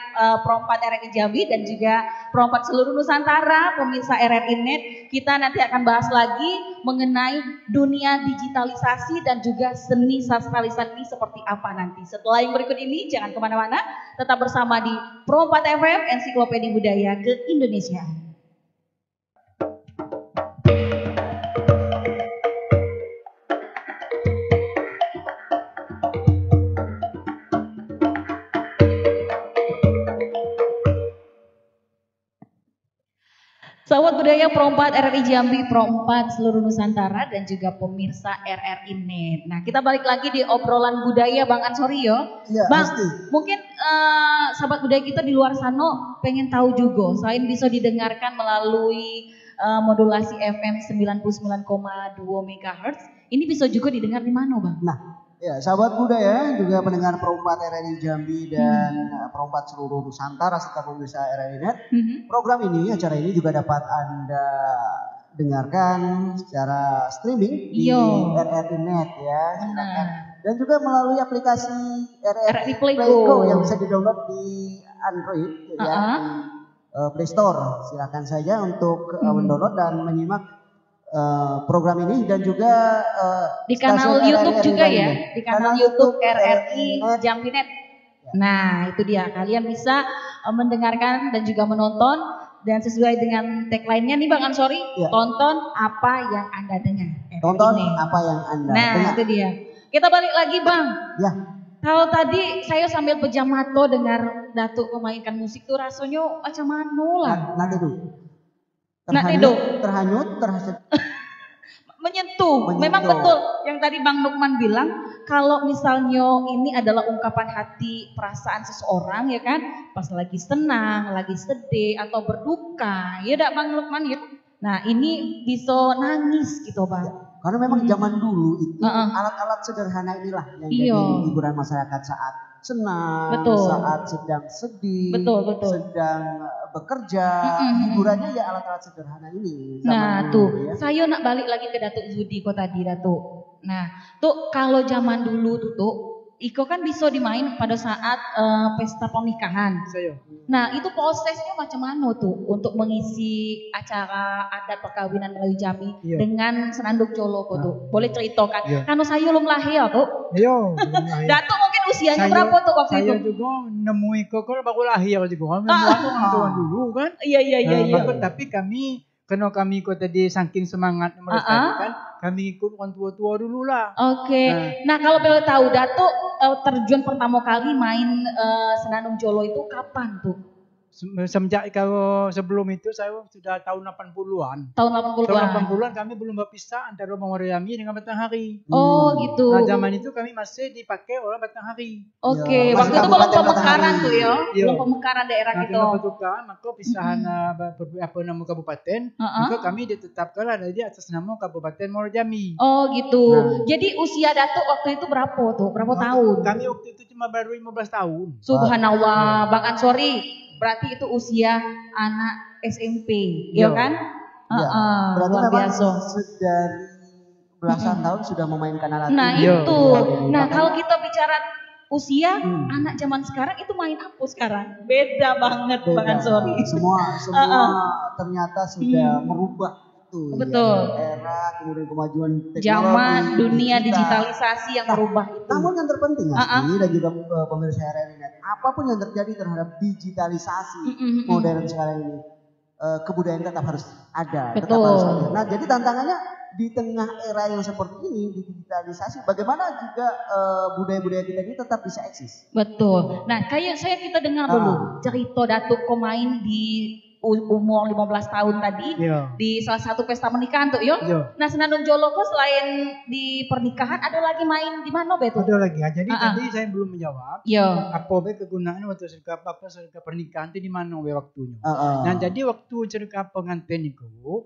Speaker 2: Pro4 RRI Jambi dan juga Pro4 seluruh Nusantara, pemirsa RRI Net. Kita nanti akan bahas lagi mengenai dunia digitalisasi dan juga seni sastra lisan ini seperti apa nanti. Setelah yang berikut ini jangan kemana-mana, tetap bersama di Pro4 FM Ensiklopedia Budaya ke Indonesia. Sahabat budaya Pro4 RRI Jambi, Pro4 seluruh Nusantara dan juga pemirsa RRI Net. Nah, kita balik lagi di obrolan budaya Bang Ansori yo.
Speaker 3: Ya,
Speaker 2: Bang,
Speaker 3: pasti.
Speaker 2: mungkin sahabat budaya kita di luar sana pengen tahu juga, selain bisa didengarkan melalui modulasi FM 99,2 MHz, ini bisa juga didengar di mana Bang?
Speaker 3: Nah, ya sahabat budaya juga pendengar Pro4 RRI Jambi dan Pro4 seluruh Nusantara serta pemirsa RRI Net. Program ini, acara ini juga dapat Anda dengarkan secara streaming di RRI Net ya. Dan juga melalui aplikasi RRI Playgo yang bisa di-download di Android ya, di Play Store. Silakan saja untuk mendownload dan menyimak program ini dan juga
Speaker 2: di kanal YouTube juga ya, di kanal YouTube RRI Jambi Net. Nah, itu dia, kalian bisa mendengarkan dan juga menonton dan sesuai dengan tagline-nya nih Bang Ansori, tonton apa yang Anda dengar.
Speaker 3: Tonton apa yang Anda dengar.
Speaker 2: Nah, itu dia. Kita balik lagi Bang.
Speaker 3: Ya.
Speaker 2: Kalau tadi saya sambil pejam mata dengar Datuk memainkan musik tuh rasanya macam mana lah.
Speaker 3: Terhanyut.
Speaker 2: Menyentuh. Memang betul yang tadi Bang Lukman bilang, kalau misalnya ini adalah ungkapan hati perasaan seseorang ya kan, pas lagi senang, lagi sedih atau berduka, ya dak Bang Lukman ya. Nah, ini bisa nangis gitu Bang.
Speaker 3: Karena memang zaman dulu itu alat-alat sederhana inilah yang jadi hiburan masyarakat saat senang, saat sedang sedih, sedang bekerja, hiburannya ya alat-alat sederhana ini.
Speaker 2: Nah tuh, saya nak balik lagi ke Datuk Zudi kok tadi Datuk. Nah tuh kalau zaman dulu tuh Iko kan bisa dimain pada saat pesta pernikahan. Nah itu prosesnya macam mana tuh untuk mengisi acara adat perkawinan Melayu Jambi dengan Senandung Jolo tuh? Boleh ceritakan? Karena saya belum lahir tuh. Datuk mungkin usianya berapa tuh waktu itu?
Speaker 4: Saya juga nemu Iko kalau baru lahir juga. Memang orang tua dulu kan.
Speaker 2: Iya.
Speaker 4: Tapi kami ikut tadi saking semangat melestarikan, kami ikut orang tua-tua dulu lah.
Speaker 2: Nah kalau boleh tahu Datuk terjun pertama kali main Senandung Jolo itu kapan tuh?
Speaker 4: Semenjak kalau sebelum itu saya sudah tahun 80-an.
Speaker 2: Tahun 80-an.
Speaker 4: Tahun 80-an kami belum berpisah antara Moroyami dengan Batanghari.
Speaker 2: Oh gitu.
Speaker 4: Nah zaman itu kami masih dipakai oleh Batanghari.
Speaker 2: Oke,
Speaker 3: Ya,
Speaker 2: waktu itu belum
Speaker 3: Kabupaten
Speaker 2: pemekaran
Speaker 3: Batanghari.
Speaker 2: tuh ya.
Speaker 4: Iya.
Speaker 2: Belum pemekaran daerah
Speaker 4: Nah,
Speaker 2: gitu.
Speaker 4: kenapa tukar? Maka pisahan apa nama kabupaten, maka kami ditetapkan ada di atas nama Kabupaten Muarajambi.
Speaker 2: Oh gitu.
Speaker 4: Nah.
Speaker 2: Jadi usia Datuk waktu itu berapa tuh? Berapa tahun?
Speaker 4: Kami waktu itu cuma baru 15 tahun.
Speaker 2: Subhanallah, Bang Ansori. Berarti itu usia anak SMP, ya
Speaker 4: Iya.
Speaker 2: kan?
Speaker 3: Ya, berarti
Speaker 2: Luar
Speaker 3: memang
Speaker 2: biasa.
Speaker 3: dari belasan tahun sudah memainkan alat
Speaker 2: Nah
Speaker 3: ini.
Speaker 2: itu.
Speaker 3: Iya.
Speaker 2: Nah
Speaker 3: Makanya-
Speaker 2: kalau kita bicara usia anak zaman sekarang itu main apa sekarang? Beda banget
Speaker 3: Beda.
Speaker 2: Bang Ansori.
Speaker 3: Semua ternyata sudah merubah tuh.
Speaker 2: Betul.
Speaker 3: Ya, era kemudian kemajuan teknologi.
Speaker 2: Zaman dunia
Speaker 3: digital.
Speaker 2: digitalisasi yang merubah itu.
Speaker 3: Namun yang terpenting Asti dan juga pemirsa RRI, apapun yang terjadi terhadap digitalisasi modern sekarang ini, kebudayaan tetap harus ada, tetap
Speaker 2: Betul.
Speaker 3: harus ada. Nah, jadi tantangannya di tengah era yang seperti ini, di digitalisasi, bagaimana juga budaya-budaya kita ini tetap bisa eksis.
Speaker 2: Betul. Nah, kayak kita dengar dulu cerita Datuk kau main di umur 15 tahun tadi
Speaker 4: Iya.
Speaker 2: di salah satu pesta pernikahan tuh, yo.
Speaker 4: Iya.
Speaker 2: Nah, Senandung Jolo kok selain di pernikahan ada lagi main di mana betul?
Speaker 4: Ada lagi ya. Jadi tadi saya belum menjawab.
Speaker 2: Yo.
Speaker 4: Apa be kegunaan waktu serika pernikahan itu di mana be waktunya?
Speaker 3: Ah.
Speaker 4: Nah jadi waktu serika pengantin itu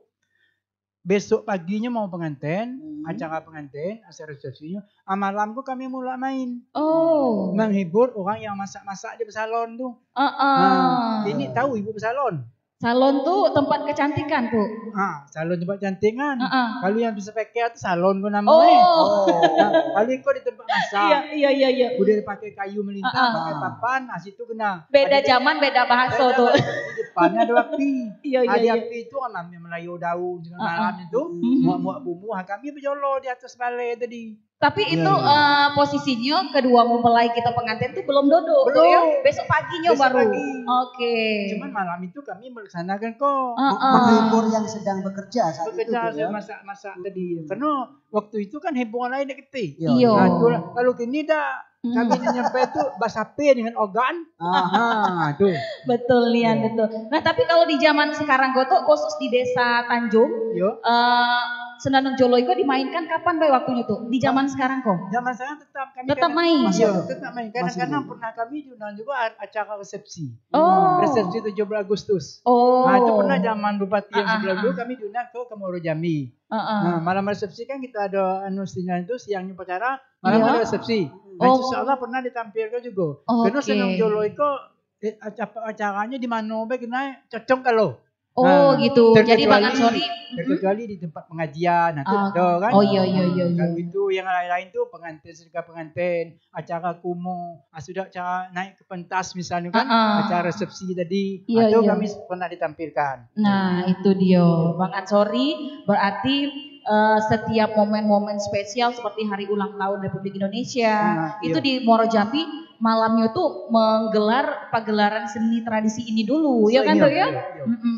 Speaker 4: besok paginya mau pengantin, acara pengantin, acara resepsinya, malamku kami mulai main.
Speaker 2: Oh.
Speaker 4: Menghibur orang yang masak-masak di salon tuh.
Speaker 2: Ah.
Speaker 4: Ini tahu ibu salon?
Speaker 2: Salon tuh tempat kecantikan tuh.
Speaker 4: Salon tempat cantingan.
Speaker 2: Ah.
Speaker 4: Kalau yang bisa pakai itu salon gua namanya.
Speaker 2: Oh.
Speaker 4: Nah, kalau ikut di tempat masak.
Speaker 2: Iya.
Speaker 4: Udah pakai kayu melintang, pakai papan, situ kena.
Speaker 2: Beda zaman, beda bahasa tuh.
Speaker 4: Di depannya ada api.
Speaker 2: Iya.
Speaker 4: Api itu kan namanya Melayu daun dengan malam itu. Muak-muak bumbu, kami berjolo di atas balai tadi.
Speaker 2: Tapi itu posisinya kedua mempelai kita pengantin tuh belum duduk tuh
Speaker 4: Belum.
Speaker 2: ya. Besok paginya
Speaker 4: Besok
Speaker 2: baru.
Speaker 4: pagi.
Speaker 2: Oke.
Speaker 4: Cuman malam itu kami melaksanakan kok.
Speaker 3: Menghibur yang sedang bekerja saat itu.
Speaker 4: Bekerja
Speaker 3: tuh, ya.
Speaker 4: saya masak tadi. Karena waktu itu kan hebohan lain kecil.
Speaker 2: Iya.
Speaker 4: Nah, itulah. Kalau kini dah kami nyampe itu basape dengan organ. Tuh.
Speaker 2: Betul Lian, betul. Nah tapi kalau di zaman sekarang tuh khusus di desa Tanjung,
Speaker 4: Yo.
Speaker 2: Senandung Jolo itu dimainkan kapan bay waktunya tuh? Di zaman sekarang kok?
Speaker 4: Zaman saya tetap kami
Speaker 2: Tetap main.
Speaker 4: Tetap main. Kadang-kadang
Speaker 3: Masih.
Speaker 4: pernah kami diundang juga acara resepsi.
Speaker 2: Oh.
Speaker 4: Resepsi 17 Agustus.
Speaker 2: Oh.
Speaker 4: Nah, itu pernah zaman Bupati yang sebelum dulu kami diundang ke Muarajambi. Nah, malam resepsi kan kita ada anusinya itu siangnya upacara, malam
Speaker 2: Iya.
Speaker 4: ada resepsi. Nah,
Speaker 2: Oh.
Speaker 4: insyaallah pernah ditampilkan juga.
Speaker 2: Oke.
Speaker 4: Karena Senang Jolo itu acaranya di mana kena cocok kalau.
Speaker 2: Oh
Speaker 4: Nah,
Speaker 2: gitu. Jadi Bang
Speaker 4: terkecuali-
Speaker 2: Ansori.
Speaker 4: Terkecuali di tempat pengajian, nah itu
Speaker 2: Ah.
Speaker 4: ada kan.
Speaker 2: Oh iya.
Speaker 4: Kalau itu yang lain-lain tuh pengantin, serika pengantin, acara kumu, sudah acara naik ke pentas misalnya kan, acara resepsi tadi,
Speaker 2: Iya,
Speaker 4: atau
Speaker 2: iya.
Speaker 4: kami pernah ditampilkan.
Speaker 2: Nah itu dia Bang Ansori, berarti setiap momen-momen spesial seperti hari ulang tahun Republik Indonesia itu
Speaker 4: iya.
Speaker 2: di Muaro Jambi malamnya tuh menggelar pagelaran seni tradisi ini dulu ya kan tuh ya.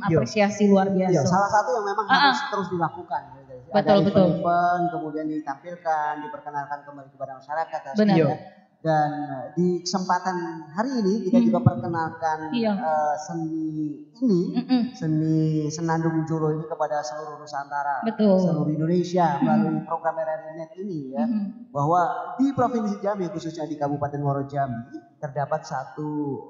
Speaker 2: Apresiasi luar biasa.
Speaker 3: Iya, salah satu yang memang harus terus dilakukan.
Speaker 2: Betul,
Speaker 3: Ada event, kemudian ditampilkan, diperkenalkan kembali kepada masyarakat.
Speaker 2: Benar.
Speaker 3: Ya. Dan di kesempatan hari ini kita juga perkenalkan
Speaker 2: Iya.
Speaker 3: seni ini, seni Senandung Jolo ini kepada seluruh Nusantara,
Speaker 2: Betul.
Speaker 3: seluruh Indonesia melalui program RRI-Net ini ya, bahwa di Provinsi Jambi khususnya di Kabupaten Muaro Jambi terdapat satu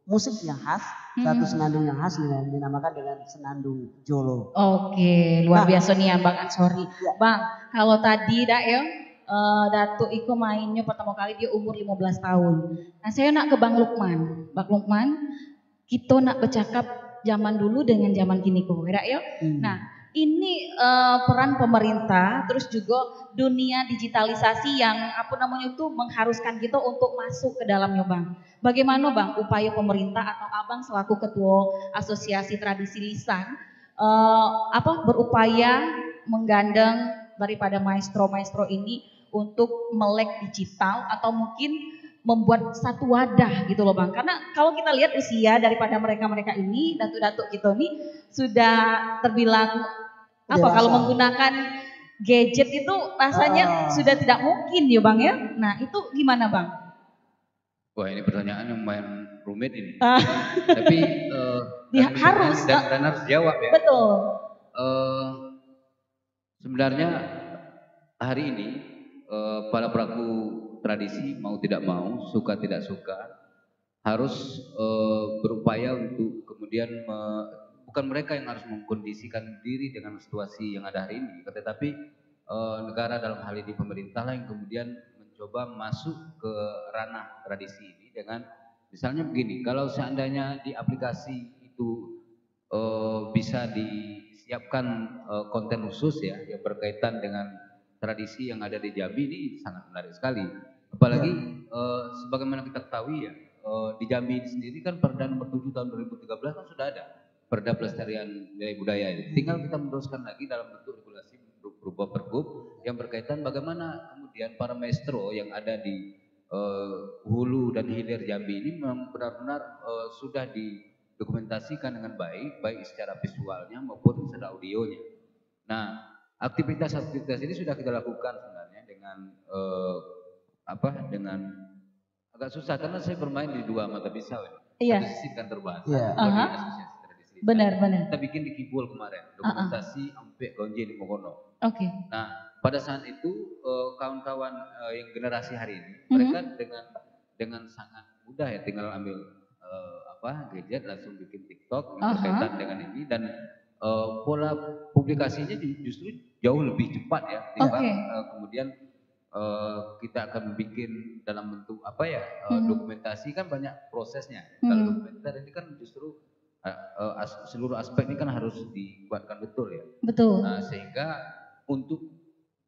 Speaker 3: musik yang khas, satu senandung yang khas yang dinamakan dengan Senandung Jolo.
Speaker 2: Oke, luar biasa nih ya Bang Ansori.
Speaker 3: Iya.
Speaker 2: Bang, kalau tadi Datuk Iko mainnya pertama kali dia umur 15 tahun. Nah saya nak ke Bang Lukman. Bang Lukman, kita nak bercakap zaman dulu dengan zaman kini kok, ya? Nah ini peran pemerintah, terus juga dunia digitalisasi yang mengharuskan kita untuk masuk ke dalamnya Bang. Bagaimana Bang upaya pemerintah atau Abang selaku Ketua Asosiasi Tradisi Lisan berupaya menggandeng daripada maestro-maestro ini untuk melek digital atau mungkin membuat satu wadah gitu loh Bang. Karena kalau kita lihat usia daripada mereka-mereka ini, datuk-datuk kita ini sudah terbilang kalau menggunakan gadget itu rasanya sudah tidak mungkin ya Bang ya. Nah itu gimana Bang?
Speaker 5: Wah ini pertanyaan yang lumayan rumit ini. Tapi
Speaker 2: harus
Speaker 5: dan harus jawab ya.
Speaker 2: Betul.
Speaker 5: Sebenarnya hari ini para pelaku tradisi mau tidak mau, suka tidak suka, harus berupaya untuk kemudian bukan mereka yang harus mengkondisikan diri dengan situasi yang ada hari ini, tetapi negara dalam hal ini pemerintah lah yang kemudian mencoba masuk ke ranah tradisi ini dengan misalnya begini, kalau seandainya di aplikasi itu bisa disiapkan konten khusus ya yang berkaitan dengan tradisi yang ada di Jambi, ini sangat menarik sekali. Apalagi sebagaimana kita ketahui ya, di Jambi sendiri kan Perda nomor 7 tahun 2013 kan sudah ada Perda Pelestarian Nilai Budaya ini. Tinggal kita meneruskan lagi dalam bentuk regulasi berupa pergub yang berkaitan bagaimana kemudian para maestro yang ada di hulu dan hilir Jambi ini memang benar-benar sudah didokumentasikan dengan baik secara visualnya maupun secara audionya. Nah, aktivitas-aktivitas ini sudah kita lakukan sebenarnya dengan dengan agak susah karena saya bermain di dua mata pisau ini.
Speaker 2: Iya.
Speaker 5: Satu sisi kantor bahasa, asosiasi tradisi.
Speaker 2: Benar.
Speaker 5: Kita bikin di Kibul kemarin, dokumentasi Ampek Gonje di Mokono.
Speaker 2: Oke.
Speaker 5: Nah, pada saat itu kawan-kawan yang generasi hari ini, mereka dengan sangat mudah ya tinggal ambil gadget langsung bikin TikTok yang berkaitan dengan ini dan pola publikasinya justru jauh lebih cepat ya timbang kemudian kita akan bikin dalam bentuk dokumentasi kan banyak prosesnya. Kalau dokumenter ini kan justru seluruh aspek ini kan harus dibuatkan betul ya.
Speaker 2: Betul.
Speaker 5: Nah, sehingga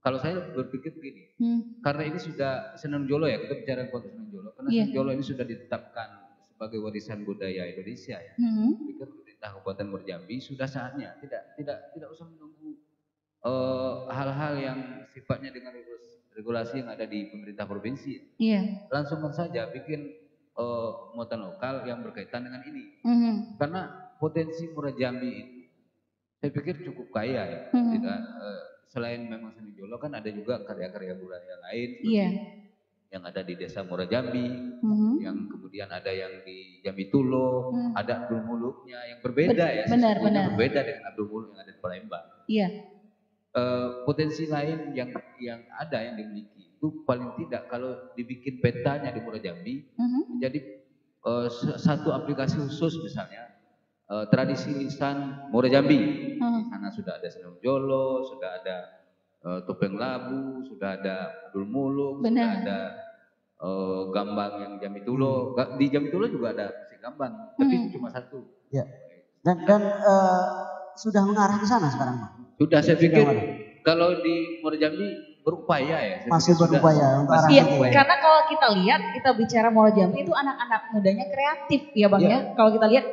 Speaker 5: kalau saya berpikir begini, karena ini sudah Senandung Jolo ya, kita bicara konteks Senandung Jolo, karena Senandung Jolo ini sudah ditetapkan sebagai warisan budaya Indonesia ya. Pikir pemerintah Kabupaten Muara Jambi sudah saatnya tidak usah menunggu hal-hal yang sifatnya dengan regulasi yang ada di pemerintah provinsi. Langsung saja bikin muatan lokal yang berkaitan dengan ini. Karena potensi Muara Jambi itu saya pikir cukup kaya ya. Selain memang Seni Jolo kan ada juga karya-karya budaya lain yang ada di Desa Muara Jambi, yang kemudian ada yang di Jambi Tulo, ada Abdul Muluknya yang berbeda ya.
Speaker 2: Benar.
Speaker 5: Berbeda dengan Abdul Muluk yang ada di Palembang. Potensi lain yang ada yang dimiliki itu paling tidak kalau dibikin petanya di Muara Jambi menjadi satu aplikasi khusus misalnya tradisi lisan Muara Jambi. Di sana sudah ada Senandung Jolo, sudah ada Topeng Labu, sudah ada Abdul Muluk, sudah ada Gambang yang Jambi Tulo. Di Jambi Tulo juga ada si Gambang, tapi cuma satu. Ya.
Speaker 3: Dan sudah mengarah ke sana sekarang, Pak?
Speaker 5: Sudah, saya pikir kalau di Muara Jambi berupaya ya.
Speaker 3: Masih berupaya.
Speaker 2: Karena kalau kita lihat, kita bicara Muara Jambi itu anak-anak mudanya kreatif ya Bang ya. Kalau kita lihat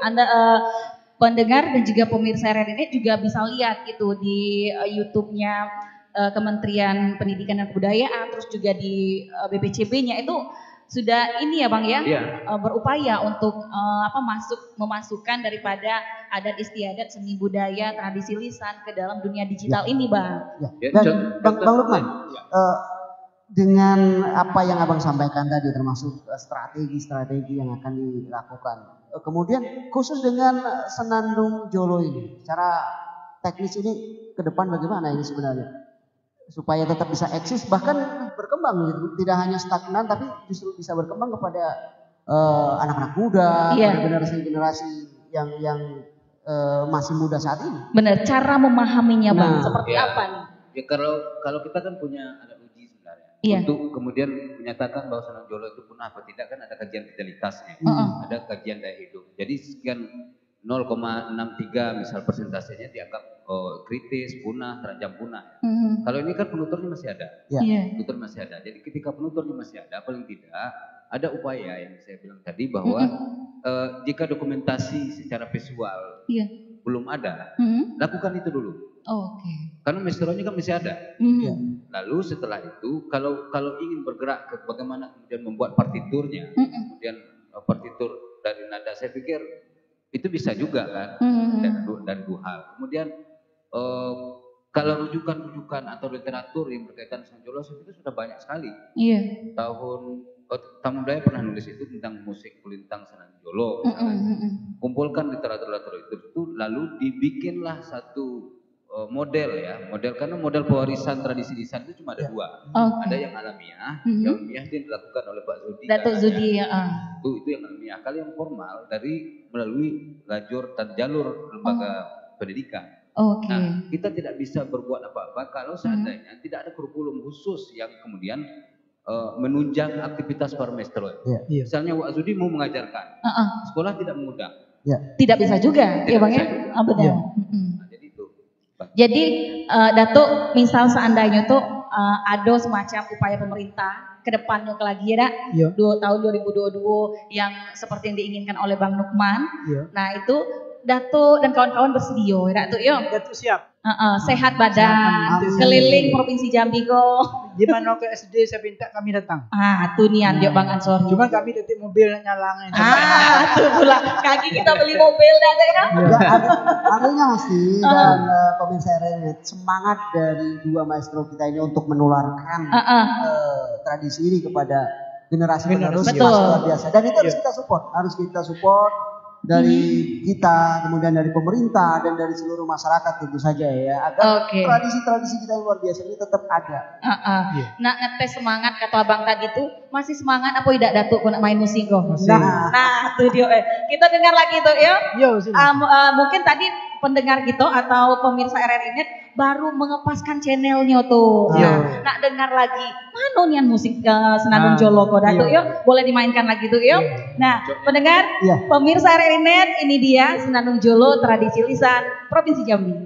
Speaker 2: pendengar dan juga pemirsa RRI juga bisa lihat itu di YouTube-nya Kementerian Pendidikan dan Kebudayaan, terus juga di BPCB-nya itu sudah ini ya Bang ya, berupaya untuk memasukkan daripada adat istiadat, seni budaya, tradisi lisan ke dalam dunia digital ini Bang.
Speaker 3: Dan Bang Lukman, dengan apa yang Abang sampaikan tadi termasuk strategi-strategi yang akan dilakukan. Kemudian khusus dengan Senandung Jolo ini, secara teknis ini ke depan bagaimana ini sebenarnya? Supaya tetap bisa eksis bahkan berkembang gitu. Tidak hanya stagnan tapi justru bisa berkembang kepada anak-anak muda, pada generasi-generasi yang masih muda saat ini.
Speaker 2: Benar, cara memahaminya Bang, seperti apa nih?
Speaker 5: Ya kalau kita kan punya alat uji sebenarnya. Untuk kemudian menyatakan bahwa Senandung Jolo itu punah apa tidak kan ada kajian vitalitasnya, ada kajian daya hidup. Jadi sekian 0,63 misal persentasenya dianggap kritis, punah, terancam punah. Kalau ini kan penuturnya masih ada. Penutur masih ada. Jadi ketika penuturnya masih ada, paling tidak ada upaya yang saya bilang tadi bahwa jika dokumentasi secara visual belum ada, lakukan itu dulu. Karena mestronya kan masih ada. Lalu setelah itu kalau ingin bergerak ke bagaimana kemudian membuat partiturnya, kemudian partitur dari nada, saya pikir itu bisa juga kan dari dua hal. Kemudian kalau rujukan-rujukan atau literatur yang berkaitan dengan Jolo itu sudah banyak sekali. Tahun Tamu Budaya pernah nulis itu tentang musik kulintang Senandung Jolo. Kumpulkan literatur-literatur itu, lalu dibikinlah satu model ya, karena model pewarisan tradisi lisan itu cuma ada dua. Ada yang alamiah, yang alamiah itu dilakukan oleh Pak Zudi.
Speaker 2: Datuk Zudi
Speaker 5: itu yang alamiah. Kalau yang formal melalui jalur lembaga pendidikan. Nah, kita tidak bisa berbuat apa-apa kalau seandainya tidak ada kurikulum khusus yang kemudian menunjang aktivitas para maestro. Misalnya Wak Zudi mau mengajarkan, sekolah tidak mengundang.
Speaker 2: Tidak bisa juga, ya Bang ya? Benar.
Speaker 5: Nah, jadi itu.
Speaker 2: Jadi Datuk, misal seandainya tuh ada semacam upaya pemerintah ke depannya lagi ya, tahun 2022 yang seperti yang diinginkan oleh Bang Nukman. Nah itu Datuk dan kawan-kawan bersedia ya Datuk ya?
Speaker 4: Datuk siap.
Speaker 2: Sehat badan, keliling Provinsi Jambi kok.
Speaker 4: Di mana ke SD saya minta kami datang.
Speaker 2: Tuh nian dia Bang Ansori.
Speaker 4: Cuma kami detik mobil nak nyalang.
Speaker 2: Tuh pula kaki kita beli mobil dah kan?
Speaker 3: Artinya Asti dan pemirsa RRI, semangat dari dua maestro kita ini untuk menularkan tradisi ini kepada generasi penerus luar biasa. Dan itu harus kita support dari kita, kemudian dari pemerintah dan dari seluruh masyarakat tentu saja ya, agar tradisi-tradisi kita yang luar biasa ini tetap ada.
Speaker 2: Nah, ngetes semangat kata Abang tadi tuh, masih semangat apa tidak Datuk kok nak main musik kok? Nah, tuh dia. Kita dengar lagi tuh ya. Mungkin tadi pendengar kita atau pemirsa RRI Net baru mengepaskan channelnya tuh. Nak dengar lagi mana nian musik Senandung Jolo kok Datuk yuk, boleh dimainkan lagi tuh yuk. Nah, pendengar pemirsa RRI Net, ini dia Senandung Jolo tradisi lisan Provinsi Jambi.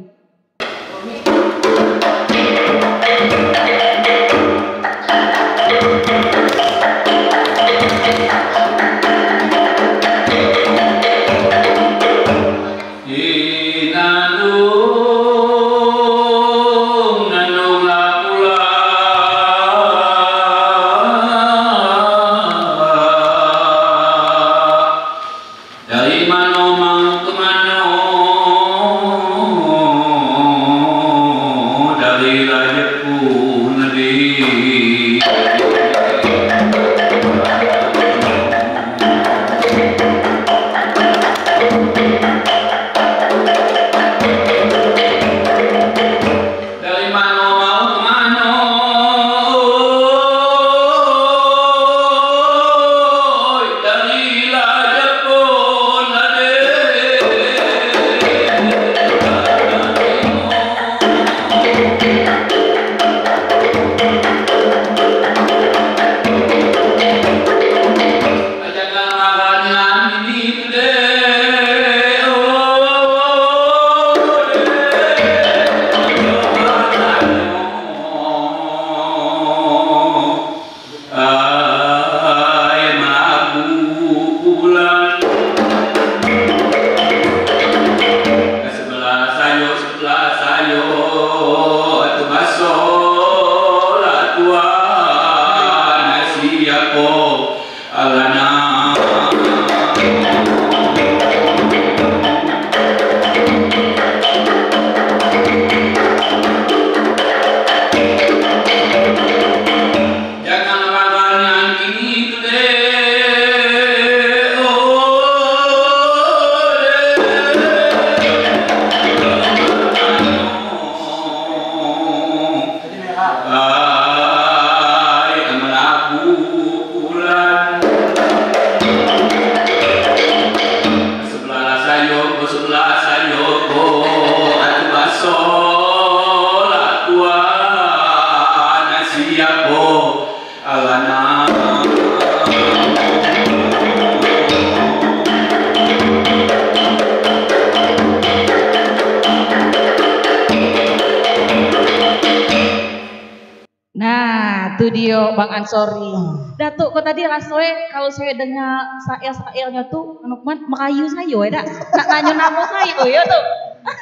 Speaker 2: Studio Bang Ansori. Datuk kok tadi rasanya kalau saya dengar sair-sairnya tuh Nukman merayu saya ya, nak nanya nama saya ya tuh.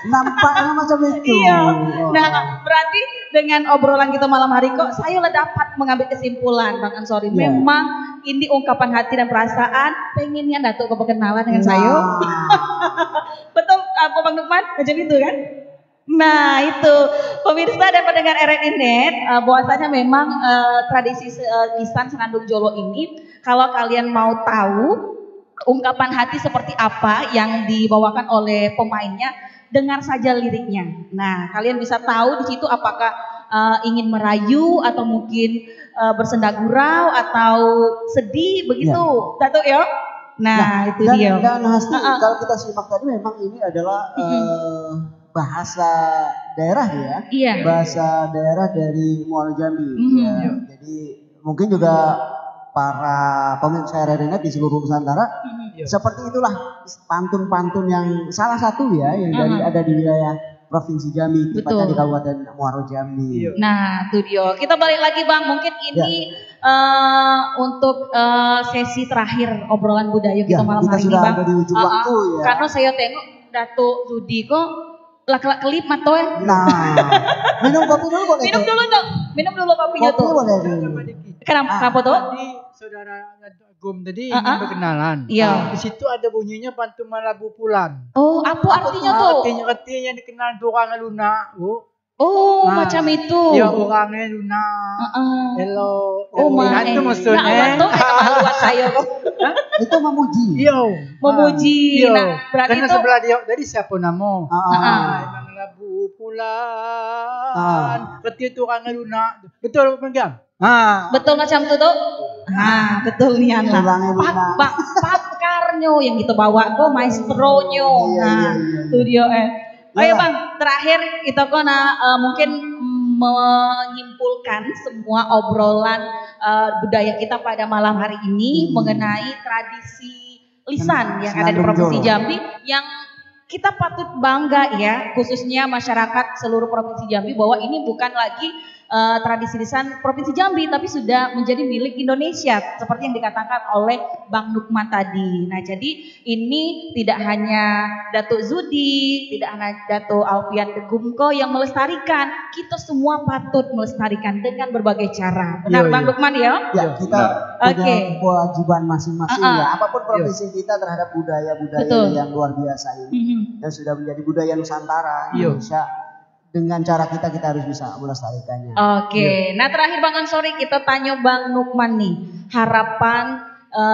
Speaker 3: Nampaknya macam itu.
Speaker 2: Iya. Nah, berarti dengan obrolan kita malam hari kok saya dapat mengambil kesimpulan Bang Ansori. Memang ini ungkapan hati dan perasaan pengennya Datuk berkenalan dengan saya. Betul apa Bang Nukman? Macam itu kan? Nah itu pemirsa dan pendengar RNN.net, bahwasanya memang tradisi lisan Senandung Jolo ini, kalau kalian mau tahu ungkapan hati seperti apa yang dibawakan oleh pemainnya, dengar saja liriknya. Nah kalian bisa tahu di situ apakah ingin merayu atau mungkin bersenda gurau atau sedih begitu, Datuk ya. Nah itu dia.
Speaker 3: Dan Hasti, kalau kita simak tadi memang ini adalah bahasa daerah ya, bahasa daerah dari Muaro Jambi. Ya. Jadi mungkin juga para pemirsa RRN di seluruh Nusantara seperti itulah pantun-pantun yang salah satu ya yang ada di wilayah Provinsi Jambi, tepatnya di Kabupaten Muaro Jambi.
Speaker 2: Nah, itu dia. Kita balik lagi Bang, mungkin ini untuk sesi terakhir obrolan budaya kita malam hari ini Bang.
Speaker 3: Kita sudah di ujung waktu ya.
Speaker 2: Karena saya tengok Datuk Zudi kok lak-lak kelip matoy.
Speaker 3: Nah, minum kopi dulu boleh.
Speaker 2: Minum dulu dong. Minum dulu kopinya tuh. Kenapa tuh?
Speaker 4: Tadi saudara Gum tadi ingin berkenalan.
Speaker 2: Iya.
Speaker 4: Di situ ada bunyinya pantun Malabu Pulan.
Speaker 2: Oh, apa artinya tuh?
Speaker 4: Artinya yang dikenal orang lunak, Bu.
Speaker 2: Oh, macam itu.
Speaker 4: Ya orangnya lunak. Hello.
Speaker 2: Oh, mana?
Speaker 4: Itu maksudnya.
Speaker 2: Nah, maluan saya kok.
Speaker 3: Itu memuji.
Speaker 4: Iya.
Speaker 2: Memuji. Nah, berarti
Speaker 4: karena
Speaker 2: itu
Speaker 4: sebelah dia tadi siapa nama? Malabu Pulan. Ketika itu orang lunak. Betul pegang.
Speaker 2: Betul macam itu tuh. Betul nih anak. Pakarnya yang kita bawa tuh maestronyo. Nah, itu dia Ayo Bang, terakhir kita mungkin menyimpulkan semua obrolan budaya kita pada malam hari ini mengenai tradisi lisan yang ada di Provinsi Jambi yang kita patut bangga ya, khususnya masyarakat seluruh Provinsi Jambi bahwa ini bukan lagi tradisi lisan Provinsi Jambi tapi sudah menjadi milik Indonesia seperti yang dikatakan oleh Bang Nukman tadi. Nah jadi ini tidak hanya Datuk Zudi, tidak hanya Datuk Alfian Tegumko yang melestarikan, kita semua patut melestarikan dengan berbagai cara. Benar Bang Nukman ya?
Speaker 3: Ya kita punya kewajiban masing-masing ya, apapun provinsi kita terhadap budaya-budaya yang luar biasa ini dan sudah menjadi budaya Nusantara Indonesia. Dengan cara kita harus bisa melestarikannya.
Speaker 2: Oke. Nah terakhir Bang Ansori kita tanya Bang Nukman nih, harapan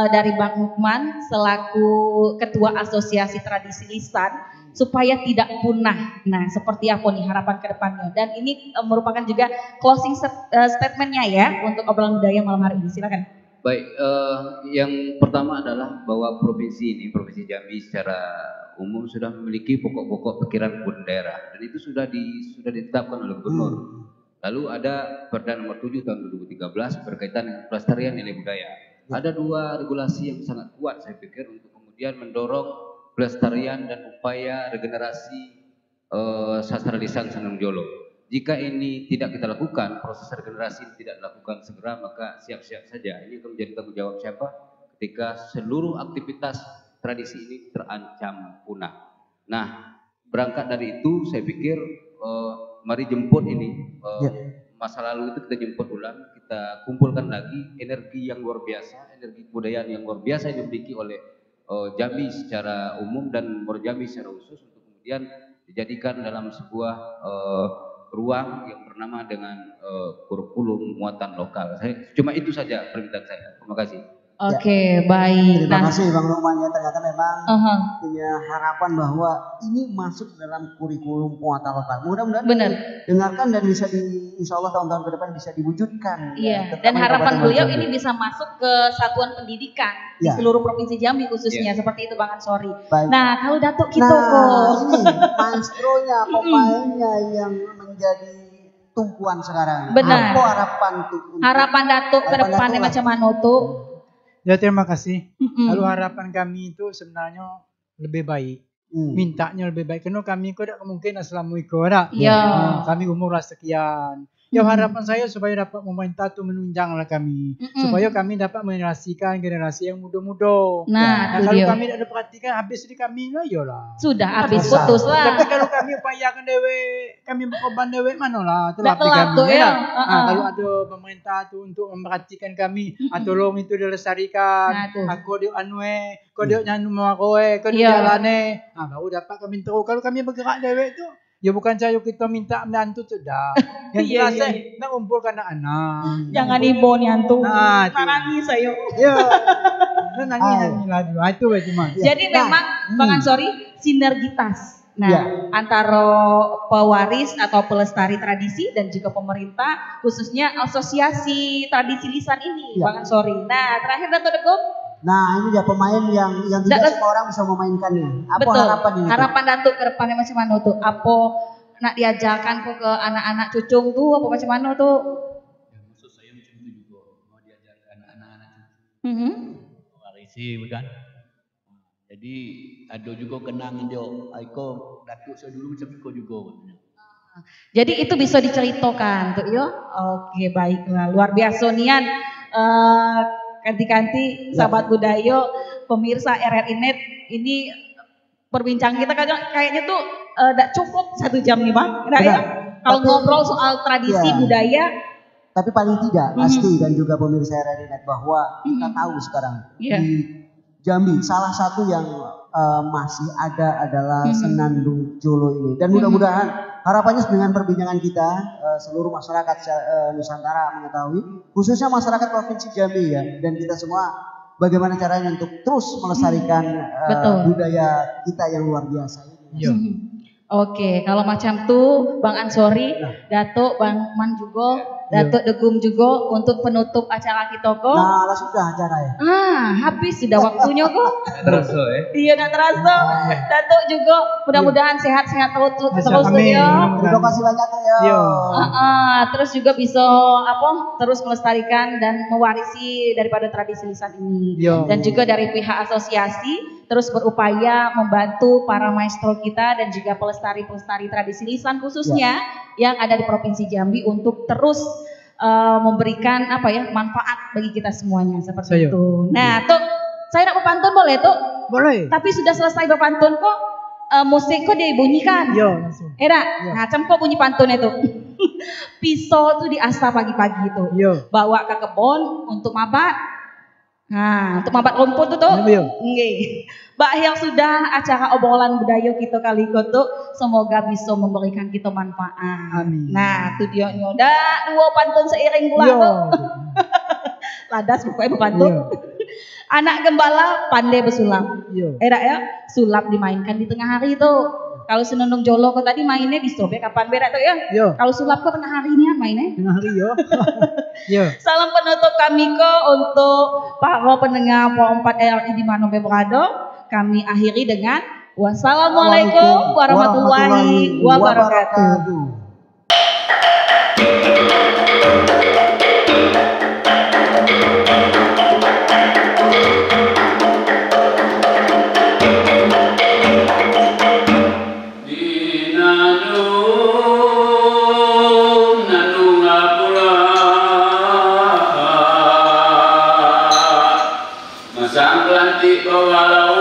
Speaker 2: dari Bang Nukman selaku Ketua Asosiasi Tradisi Lisan supaya tidak punah. Nah seperti apa nih harapan ke depannya? Dan ini merupakan juga closing statementnya ya untuk obrolan budaya malam hari ini. Silakan.
Speaker 5: Baik, yang pertama adalah bahwa Provinsi Jambi secara umum sudah memiliki pokok-pokok pikiran kebudayaan daerah dan itu sudah ditetapkan oleh Gubernur. Lalu ada Perda Nomor 7 tahun 2013 berkaitan dengan pelestarian nilai budaya. Ada dua regulasi yang sangat kuat saya pikir untuk kemudian mendorong pelestarian dan upaya regenerasi sastra lisan Senandung Jolo. Jika ini tidak kita lakukan, proses regenerasi tidak dilakukan segera, maka siap-siap saja ini akan menjadi tanggung jawab siapa ketika seluruh aktivitas tradisi ini terancam punah. Nah, berangkat dari itu saya pikir mari jemput ini masa lalu itu kita jemput ulang, kita kumpulkan lagi energi yang luar biasa, energi kebudayaan yang luar biasa yang dimiliki oleh Jambi secara umum dan Muaro Jambi secara khusus untuk kemudian dijadikan dalam sebuah ruang yang bernama dengan kurikulum muatan lokal. Cuma itu saja permintaan saya. Terima kasih.
Speaker 2: Oke, baik.
Speaker 3: Terima kasih Bang Nukman ya, ternyata memang punya harapan bahwa ini masuk dalam kurikulum muatan lokal. Mudah-mudahan dengarkan dan bisa insya Allah tahun-tahun ke depan bisa diwujudkan.
Speaker 2: Iya. Ya, dan harapan beliau ini bisa masuk ke satuan pendidikan di seluruh Provinsi Jambi khususnya seperti itu Bang Ansori.
Speaker 3: Baik.
Speaker 2: Nah kalau Datuk kita
Speaker 3: ini maestronya, pemainnya yang menjadi tumpuan sekarang.
Speaker 2: Benar.
Speaker 3: Apa harapan
Speaker 2: Datuk ke depannya macam mana tuh?
Speaker 4: Ya terima kasih. Lalu harapan kami itu sebenarnya lebih baik. Mintanya lebih baik. Karena kami kok tidak mungkin assalamualaikum. Kami umur sekian. Ya harapan saya supaya dapat pemerintah itu menunjanglah kami. Supaya kami dapat menerasikan generasi yang muda-muda.
Speaker 2: Nah
Speaker 4: kalau kami tidak perhatikan habis di kami lah.
Speaker 2: Sudah habis putus lah.
Speaker 4: Tapi kalau kami upayakan dewe, kami berkorban dewe mana lah.
Speaker 2: Telat kami ya.
Speaker 4: Kalau ada pemerintah itu untuk memperhatikan kami, tolong itu dilestarikan. Aku dia anwe, kau dia nyanyi makoe, kau dia jalane. Baru dapat kami terus. Kalau kami bergerak dewe itu Ya bukan saya kita minta menantu sudah. Yang jelas nak kumpulkan anak-anak.
Speaker 2: Jangan ibu nih antu.
Speaker 4: Nah,
Speaker 2: nangis ayo.
Speaker 4: Ya. Nangis lagi. Itu cuma.
Speaker 2: Jadi memang Bang Ansori sinergitas. Nah, antara pewaris atau pelestari tradisi dan juga pemerintah, khususnya asosiasi tradisi lisan ini, Bang Ansori. Nah, terakhir Dato' Degum.
Speaker 3: Nah, ini dia pemain yang tidak semua orang bisa memainkannya. Apa harapan ini?
Speaker 2: Harapan Datuk ke depannya macam mana tuh? Apa nak diajarkan ke anak-anak cucung tuh? Apa macam mana tuh?
Speaker 1: Ya, maksud saya macam itu juga mau diajarkan anak-anak cucung. Warisi bukan? Jadi ada juga kenangan dia. Aiko Datuk saya dulu macam itu juga.
Speaker 2: Jadi itu bisa diceritakan tuh ya? Oke, baiklah, luar biasa nian. Ganti-ganti sahabat budaya, pemirsa RRI Net, ini perbincangan kita kayaknya tuh tidak cukup 1 jam nih Bang. Ya? Kalau ngobrol soal tradisi budaya.
Speaker 3: Tapi paling tidak pasti dan juga pemirsa RRI Net bahwa kita tahu sekarang di Jambi salah satu yang masih ada adalah Senandung Jolo ini. Dan mudah-mudahan harapannya dengan perbincangan kita seluruh masyarakat Nusantara mengetahui, khususnya masyarakat Provinsi Jambi ya, dan kita semua bagaimana caranya untuk terus melestarikan budaya kita yang luar biasa ini.
Speaker 2: Oke, kalau macam tuh Bang Ansori, Datuk, Bang Man juga, Datuk Degum juga untuk penutup acara kita kok.
Speaker 3: Nah, sudah acara ya.
Speaker 2: Habis sudah waktunya kok.
Speaker 5: Terasa ya?
Speaker 2: Iya, nggak terasa. Datuk juga mudah-mudahan sehat-sehat terus ya.
Speaker 3: Terima kasih banyak ya.
Speaker 2: Terus juga bisa terus melestarikan dan mewarisi daripada tradisi lisan ini. Dan juga dari pihak asosiasi terus berupaya membantu para maestro kita dan juga pelestari tradisi lisan khususnya yang ada di Provinsi Jambi untuk terus memberikan manfaat bagi kita semuanya seperti itu. Nah, tuh saya nak berpantun boleh tuh?
Speaker 4: Boleh.
Speaker 2: Tapi sudah selesai berpantun kok musik kok dibunyikan.
Speaker 4: Langsung.
Speaker 2: Macam kok bunyi pantun itu. Pisau tuh diasah pagi-pagi tuh. Bawa ke kebun untuk mabat. Nah, untuk mabat rumput tuh. Nggih. Mbak yang sudah acara obrolan budaya kita kali itu semoga bisa memberikan kita manfaat.
Speaker 4: Amin.
Speaker 2: Nah, tuh dia nyoda 2 pantun seiring pula tuh. Ladas pokoknya berpantun. Anak gembala pandai bersulap. Sulap dimainkan di tengah hari tuh. Kalau Senandung Jolo kok tadi mainnya di sobek kapan beda tuh ya? Kalau sulap kok tengah hari ini mainnya?
Speaker 4: Tengah hari
Speaker 2: Salam penutup kami kok untuk para pendengar Pro 4 RRI di mana berada. Kami akhiri dengan wassalamualaikum warahmatullahi wabarakatuh.
Speaker 1: Walau